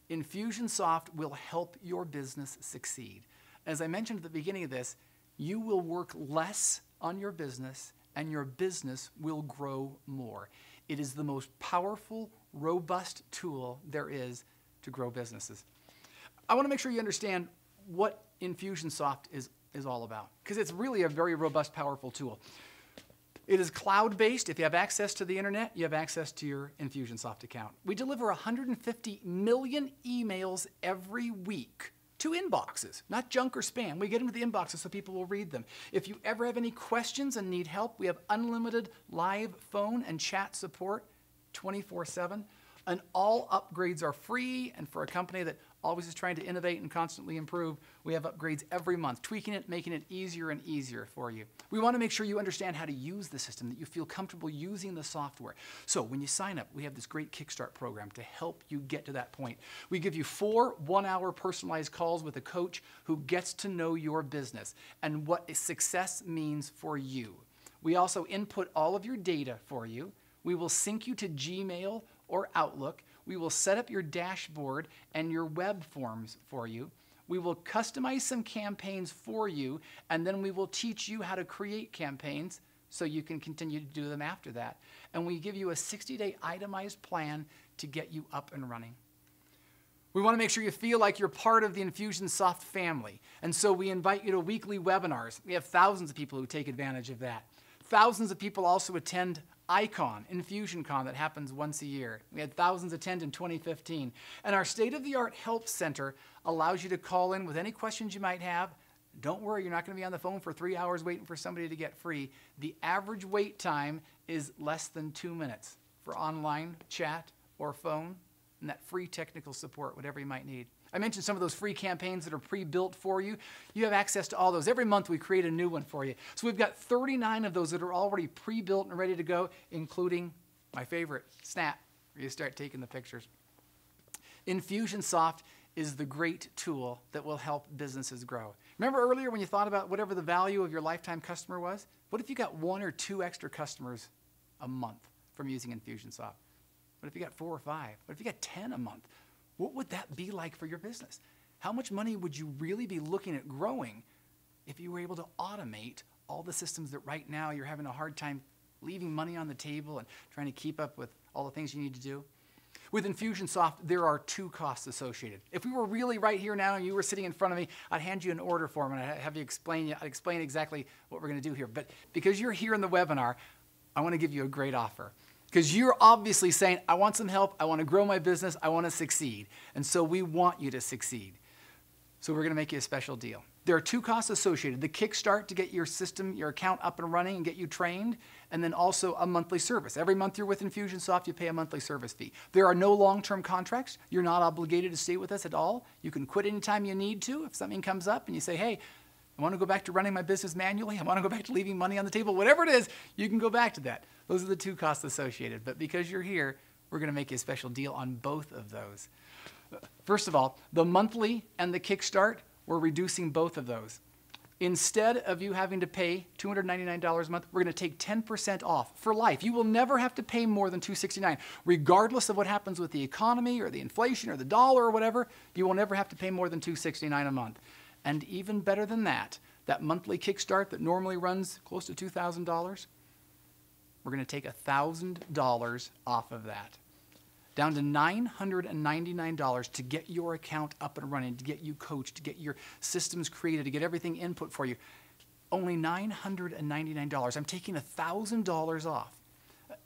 InfusionSoft will help your business succeed. As I mentioned at the beginning of this, you will work less on your business, and your business will grow more. It is the most powerful, robust tool there is to grow businesses. I want to make sure you understand what InfusionSoft is all about, because it's really a very robust, powerful tool. It is cloud-based. If you have access to the internet, you have access to your InfusionSoft account. We deliver 150 million emails every week to inboxes, not junk or spam. We get them to the inboxes so people will read them. If you ever have any questions and need help, we have unlimited live phone and chat support 24/7. And all upgrades are free, and for a company that always is trying to innovate and constantly improve, we have upgrades every month, tweaking it, making it easier and easier for you. We want to make sure you understand how to use the system, that you feel comfortable using the software. So when you sign up, we have this great Kickstart program to help you get to that point. We give you 4 one-hour personalized calls with a coach who gets to know your business and what success means for you. We also input all of your data for you. We will sync you to Gmail or Outlook. We will set up your dashboard and your web forms for you. We will customize some campaigns for you, and then we will teach you how to create campaigns so you can continue to do them after that. And we give you a 60-day itemized plan to get you up and running. We want to make sure you feel like you're part of the InfusionSoft family, and so we invite you to weekly webinars. We have thousands of people who take advantage of that. Thousands of people also attend InfusionCon that happens once a year. We had thousands attend in 2015. And our state-of-the-art help center allows you to call in with any questions you might have. Don't worry, you're not going to be on the phone for 3 hours waiting for somebody to get free. The average wait time is less than 2 minutes for online chat or phone and that free technical support, whatever you might need. I mentioned some of those free campaigns that are pre-built for you. You have access to all those. Every month we create a new one for you. So we've got 39 of those that are already pre-built and ready to go, including my favorite, Snap, where you start taking the pictures. InfusionSoft is the great tool that will help businesses grow. Remember earlier when you thought about whatever the value of your lifetime customer was? What if you got 1 or 2 extra customers a month from using InfusionSoft? What if you got 4 or 5? What if you got 10 a month? What would that be like for your business? How much money would you really be looking at growing if you were able to automate all the systems that right now you're having a hard time leaving money on the table and trying to keep up with all the things you need to do? With InfusionSoft, there are 2 costs associated. If we were really right here now and you were sitting in front of me, I'd hand you an order form and I'd have you explain exactly what we're going to do here. But because you're here in the webinar, I want to give you a great offer. Because you're obviously saying, I want some help, I want to grow my business, I want to succeed. And so we want you to succeed. So we're going to make you a special deal. There are 2 costs associated. The Kickstart to get your system, your account up and running and get you trained, and then also a monthly service. Every month you're with InfusionSoft, you pay a monthly service fee. There are no long-term contracts. You're not obligated to stay with us at all. You can quit anytime you need to. If something comes up and you say, hey, I want to go back to running my business manually, I want to go back to leaving money on the table, whatever it is, you can go back to that. Those are the 2 costs associated. But because you're here, we're going to make you a special deal on both of those. First of all, the monthly and the Kickstart, we're reducing both of those. Instead of you having to pay $299 a month, we're going to take 10% off for life. You will never have to pay more than $269. Regardless of what happens with the economy or the inflation or the dollar or whatever, you will never have to pay more than $269 a month. And even better than that, that monthly Kickstart that normally runs close to $2,000, we're going to take $1,000 off of that, down to $999 to get your account up and running, to get you coached, to get your systems created, to get everything input for you. Only $999. I'm taking $1,000 off.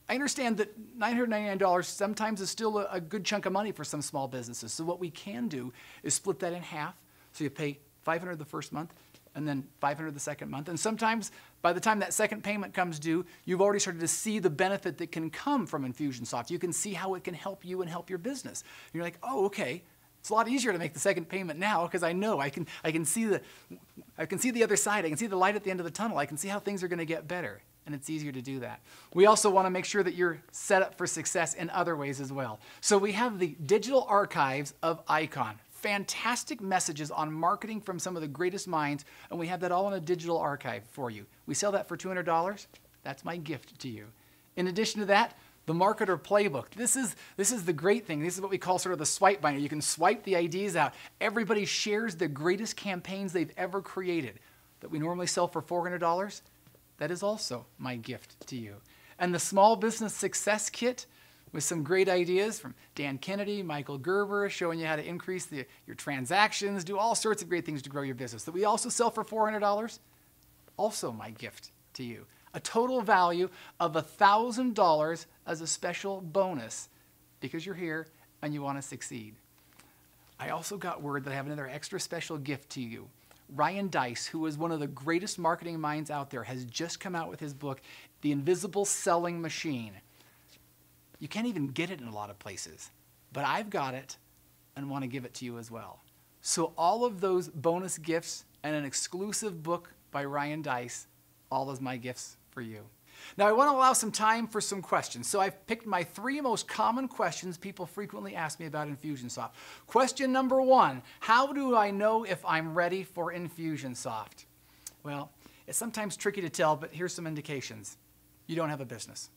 I understand that $999 sometimes is still a good chunk of money for some small businesses. So what we can do is split that in half. So you pay $500 the first month, and then $500 the second month. And sometimes by the time that second payment comes due, you've already started to see the benefit that can come from InfusionSoft. You can see how it can help you and help your business. And you're like, oh, okay. It's a lot easier to make the second payment now because I know I can see the other side. I can see the light at the end of the tunnel. I can see how things are going to get better. And it's easier to do that. We also want to make sure that you're set up for success in other ways as well. So we have the digital archives of Icon. Fantastic messages on marketing from some of the greatest minds, and we have that all in a digital archive for you. We sell that for $200. That's my gift to you. In addition to that, the Marketer Playbook. This is the great thing. This is what we call sort of the swipe binder. You can swipe the ideas out. Everybody shares the greatest campaigns they've ever created that we normally sell for $400. That is also my gift to you. And the Small Business Success Kit, with some great ideas from Dan Kennedy, Michael Gerber, showing you how to increase your transactions, do all sorts of great things to grow your business that we also sell for $400, also my gift to you. A total value of $1,000 as a special bonus because you're here and you want to succeed. I also got word that I have another extra special gift to you. Ryan Deiss, who is one of the greatest marketing minds out there, has just come out with his book, The Invisible Selling Machine. You can't even get it in a lot of places, but I've got it and want to give it to you as well. So all of those bonus gifts and an exclusive book by Ryan Deiss, all of my gifts for you. Now I want to allow some time for some questions. So I've picked my 3 most common questions people frequently ask me about InfusionSoft. Question number 1, how do I know if I'm ready for InfusionSoft? Well, it's sometimes tricky to tell, but here's some indications. You don't have a business.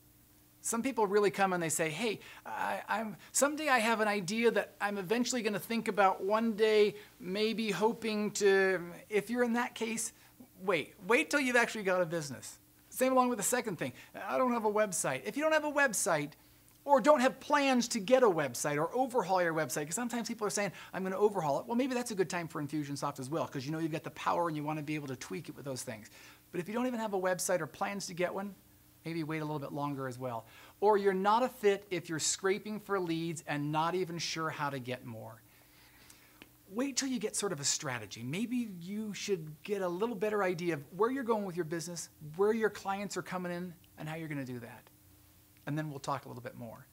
Some people really come and they say, hey, someday I have an idea that I'm eventually going to think about one day, maybe hoping to. If you're in that case, wait till you've actually got a business. Same along with the second thing. I don't have a website. If you don't have a website or don't have plans to get a website or overhaul your website, because sometimes people are saying, I'm going to overhaul it. Well, maybe that's a good time for InfusionSoft as well, because you know you've got the power and you want to be able to tweak it with those things. But if you don't even have a website or plans to get one, maybe wait a little bit longer as well. Or you're not a fit if you're scraping for leads and not even sure how to get more. Wait till you get sort of a strategy. Maybe you should get a little better idea of where you're going with your business, where your clients are coming in, and how you're going to do that. And then we'll talk a little bit more.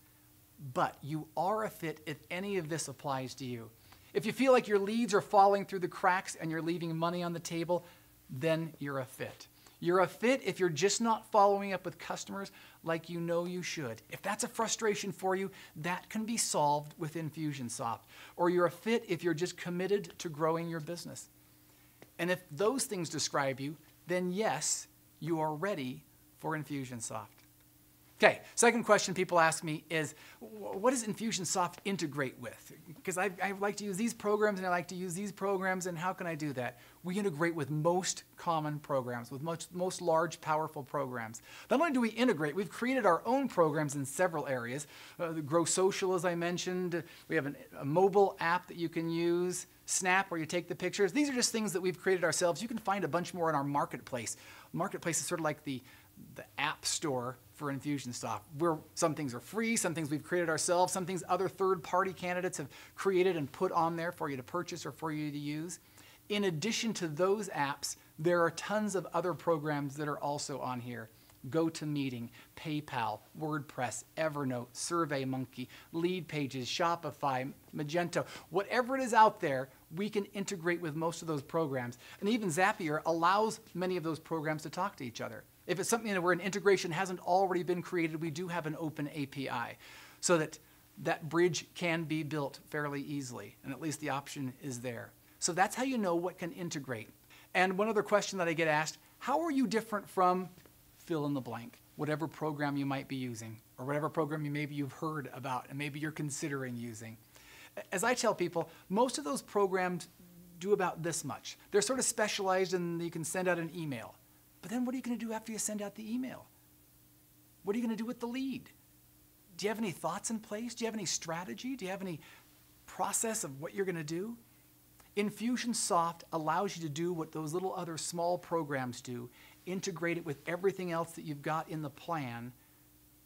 But you are a fit if any of this applies to you. If you feel like your leads are falling through the cracks and you're leaving money on the table, then you're a fit. You're a fit if you're just not following up with customers like you know you should. If that's a frustration for you, that can be solved with InfusionSoft. Or you're a fit if you're just committed to growing your business. And if those things describe you, then yes, you are ready for InfusionSoft. Okay, second question people ask me is, what does InfusionSoft integrate with? Because I like to use these programs and I like to use these programs, and how can I do that? We integrate with most common programs, with most large, powerful programs. Not only do we integrate, we've created our own programs in several areas. The Grow Social, as I mentioned. We have a mobile app that you can use, Snap, where you take the pictures. These are just things that we've created ourselves. You can find a bunch more in our marketplace. Marketplace is sort of like the app store for InfusionSoft, where some things are free, some things we've created ourselves, some things other third-party candidates have created and put on there for you to purchase or for you to use. In addition to those apps, there are tons of other programs that are also on here. GoToMeeting, PayPal, WordPress, Evernote, SurveyMonkey, Lead Pages, Shopify, Magento, whatever it is out there, we can integrate with most of those programs. And even Zapier allows many of those programs to talk to each other. If it's something where an integration hasn't already been created, we do have an open API so that that bridge can be built fairly easily, and at least the option is there. So that's how you know what can integrate. And one other question that I get asked, how are you different from fill in the blank, whatever program you might be using, or whatever program maybe you've heard about and maybe you're considering using? As I tell people, most of those programs do about this much. They're sort of specialized and you can send out an email. But then what are you going to do after you send out the email? What are you going to do with the lead? Do you have any thoughts in place? Do you have any strategy? Do you have any process of what you're going to do? InfusionSoft allows you to do what those little other small programs do, integrate it with everything else that you've got in the plan,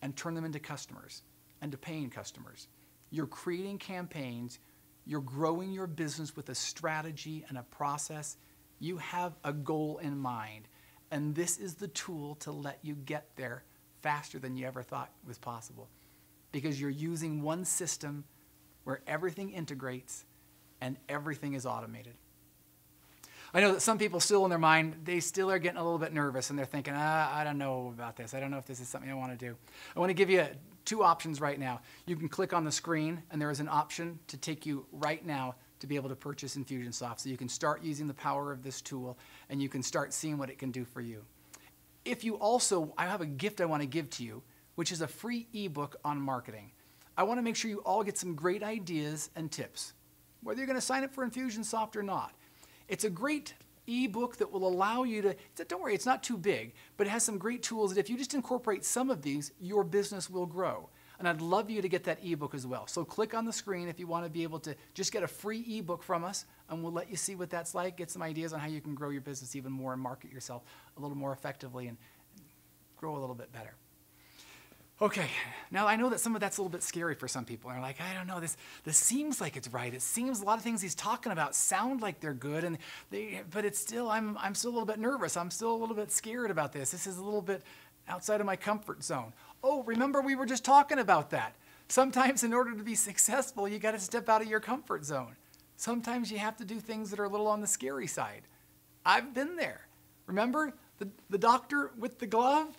and turn them into customers and to paying customers. You're creating campaigns. You're growing your business with a strategy and a process. You have a goal in mind. And this is the tool to let you get there faster than you ever thought was possible. Because you're using one system where everything integrates and everything is automated. I know that some people still in their mind, they still are getting a little bit nervous and they're thinking, I don't know about this. I don't know if this is something I want to do. I want to give you 2 options right now. You can click on the screen and there is an option to take you right now to be able to purchase InfusionSoft. So you can start using the power of this tool and you can start seeing what it can do for you. If you also, I have a gift I want to give to you, which is a free ebook on marketing. I want to make sure you all get some great ideas and tips, whether you're going to sign up for InfusionSoft or not. It's a great ebook that will allow you to, don't worry, it's not too big, but it has some great tools that if you just incorporate some of these, your business will grow. And I'd love you to get that ebook as well. So click on the screen if you want to be able to just get a free ebook from us, and we'll let you see what that's like, get some ideas on how you can grow your business even more and market yourself a little more effectively and grow a little bit better. Okay, now I know that some of that's a little bit scary for some people. They're like, I don't know, this seems like it's right. It seems a lot of things he's talking about sound like they're good, but it's still, I'm still a little bit nervous. I'm still a little bit scared about this. This is a little bit outside of my comfort zone. Oh, remember we were just talking about that. Sometimes in order to be successful, you got to step out of your comfort zone. Sometimes you have to do things that are a little on the scary side. I've been there. Remember the doctor with the glove?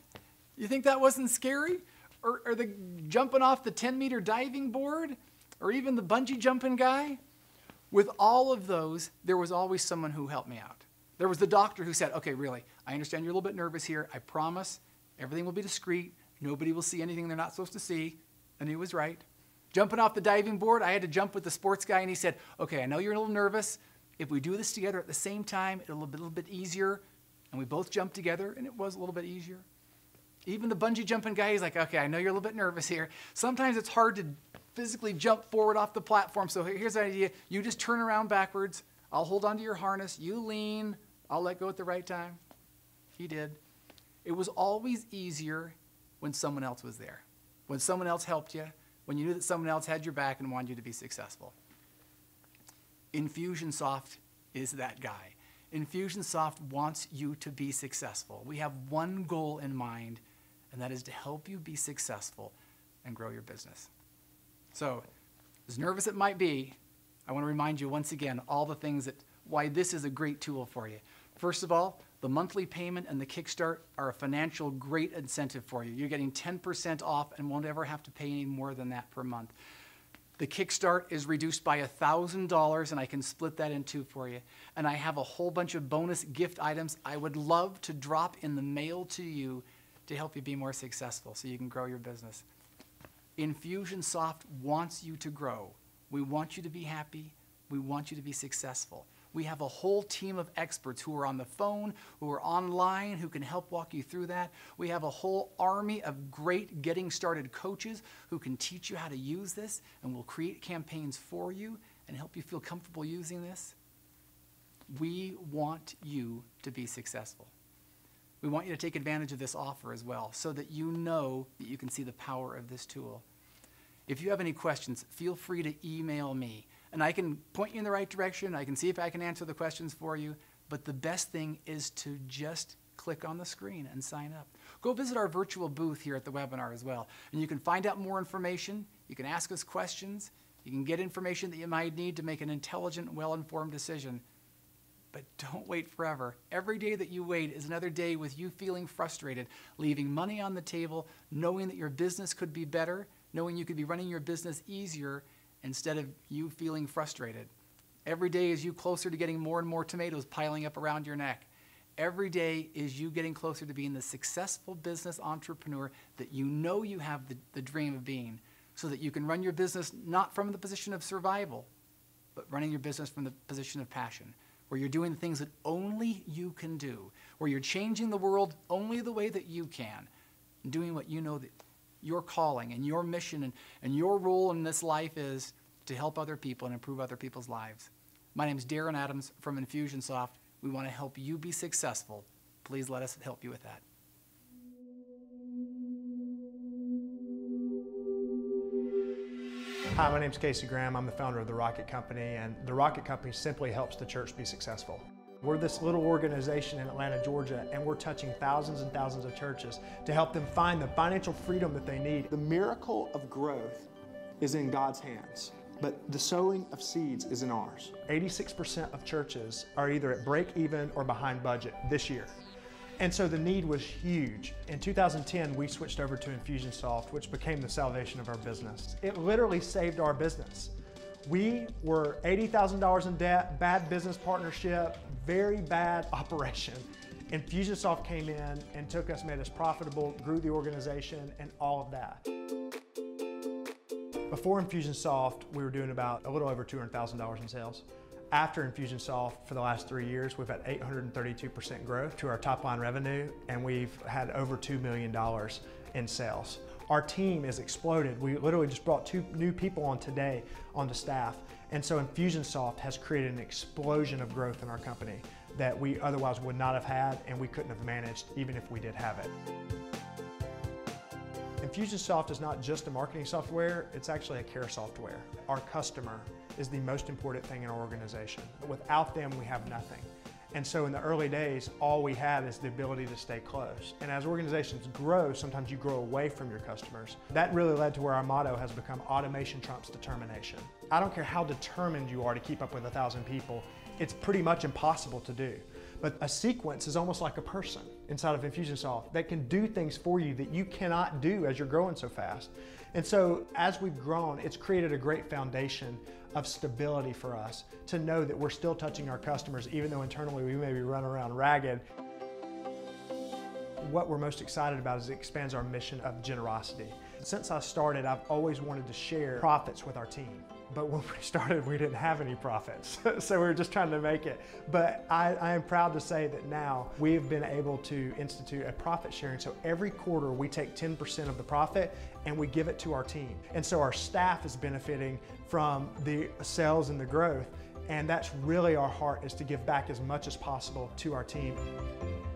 You think that wasn't scary? Or the jumping off the 10-meter diving board? Or even the bungee jumping guy? With all of those, there was always someone who helped me out. There was the doctor who said, okay, really, I understand you're a little bit nervous here. I promise everything will be discreet. Nobody will see anything they're not supposed to see. And he was right. Jumping off the diving board, I had to jump with the sports guy, and he said, okay, I know you're a little nervous. If we do this together at the same time, it'll be a little bit easier. And we both jumped together, and it was a little bit easier. Even the bungee jumping guy, he's like, okay, I know you're a little bit nervous here. Sometimes it's hard to physically jump forward off the platform. So here's the idea. You just turn around backwards. I'll hold onto your harness. You lean. I'll let go at the right time. He did. It was always easier when someone else was there, when someone else helped you, when you knew that someone else had your back and wanted you to be successful. InfusionSoft is that guy. InfusionSoft wants you to be successful. We have one goal in mind, and that is to help you be successful and grow your business. So, as nervous as it might be, I want to remind you once again all the things why this is a great tool for you. First of all, the monthly payment and the Kickstart are a financial great incentive for you. You're getting 10% off and won't ever have to pay any more than that per month. The Kickstart is reduced by $1,000, and I can split that in two for you. And I have a whole bunch of bonus gift items I would love to drop in the mail to you to help you be more successful so you can grow your business. InfusionSoft wants you to grow. We want you to be happy. We want you to be successful. We have a whole team of experts who are on the phone, who are online, who can help walk you through that. We have a whole army of great getting started coaches who can teach you how to use this, and will create campaigns for you and help you feel comfortable using this. We want you to be successful. We want you to take advantage of this offer as well so that you know that you can see the power of this tool. If you have any questions, feel free to email me. And I can point you in the right direction. I can see if I can answer the questions for you. But the best thing is to just click on the screen and sign up. Go visit our virtual booth here at the webinar as well. And you can find out more information. You can ask us questions. You can get information that you might need to make an intelligent, well-informed decision. But don't wait forever. Every day that you wait is another day with you feeling frustrated, leaving money on the table, knowing that your business could be better, knowing you could be running your business easier, instead of you feeling frustrated. Every day is you closer to getting more and more tomatoes piling up around your neck. Every day is you getting closer to being the successful business entrepreneur that you know you have the dream of being, so that you can run your business not from the position of survival, but running your business from the position of passion, where you're doing the things that only you can do, where you're changing the world only the way that you can, and doing what you know that your calling and your mission and your role in this life is to help other people and improve other people's lives. My name is Darren Adams from InfusionSoft. We want to help you be successful. Please let us help you with that. Hi, my name is Casey Graham. I'm the founder of The Rocket Company, and The Rocket Company simply helps the church be successful. We're this little organization in Atlanta, Georgia, and we're touching thousands and thousands of churches to help them find the financial freedom that they need. The miracle of growth is in God's hands, but the sowing of seeds is in ours. 86% of churches are either at break even or behind budget this year. And so the need was huge. In 2010, we switched over to InfusionSoft, which became the salvation of our business. It literally saved our business. We were $80,000 in debt, bad business partnership, very bad operation. InfusionSoft came in and took us, made us profitable, grew the organization, and all of that. Before InfusionSoft, we were doing about a little over $200,000 in sales. After InfusionSoft, for the last 3 years, we've had 832% growth to our top line revenue, and we've had over $2 million in sales. Our team has exploded. We literally just brought 2 new people on today onto staff. And so InfusionSoft has created an explosion of growth in our company that we otherwise would not have had, and we couldn't have managed even if we did have it. InfusionSoft is not just a marketing software, it's actually a care software. Our customer is the most important thing in our organization. Without them, we have nothing. And so in the early days, all we had is the ability to stay close. And as organizations grow, sometimes you grow away from your customers. That really led to where our motto has become automation trumps determination. I don't care how determined you are to keep up with 1,000 people, it's pretty much impossible to do. But a sequence is almost like a person inside of InfusionSoft that can do things for you that you cannot do as you're growing so fast. And so as we've grown, it's created a great foundation of stability for us to know that we're still touching our customers even though internally we may be running around ragged. What we're most excited about is it expands our mission of generosity. Since I started, I've always wanted to share profits with our team. But when we started, we didn't have any profits. So we were just trying to make it. But I am proud to say that now we've been able to institute a profit sharing. So every quarter we take 10% of the profit and we give it to our team. And so our staff is benefiting from the sales and the growth. And that's really our heart, is to give back as much as possible to our team.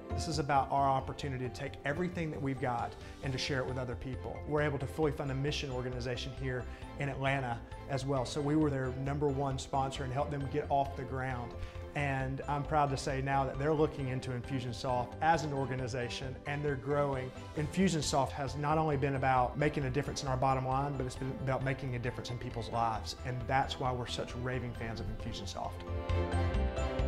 This is about our opportunity to take everything that we've got and to share it with other people. We're able to fully fund a mission organization here in Atlanta as well. So we were their #1 sponsor and helped them get off the ground. And I'm proud to say now that they're looking into InfusionSoft as an organization and they're growing. InfusionSoft has not only been about making a difference in our bottom line, but it's been about making a difference in people's lives. And that's why we're such raving fans of InfusionSoft.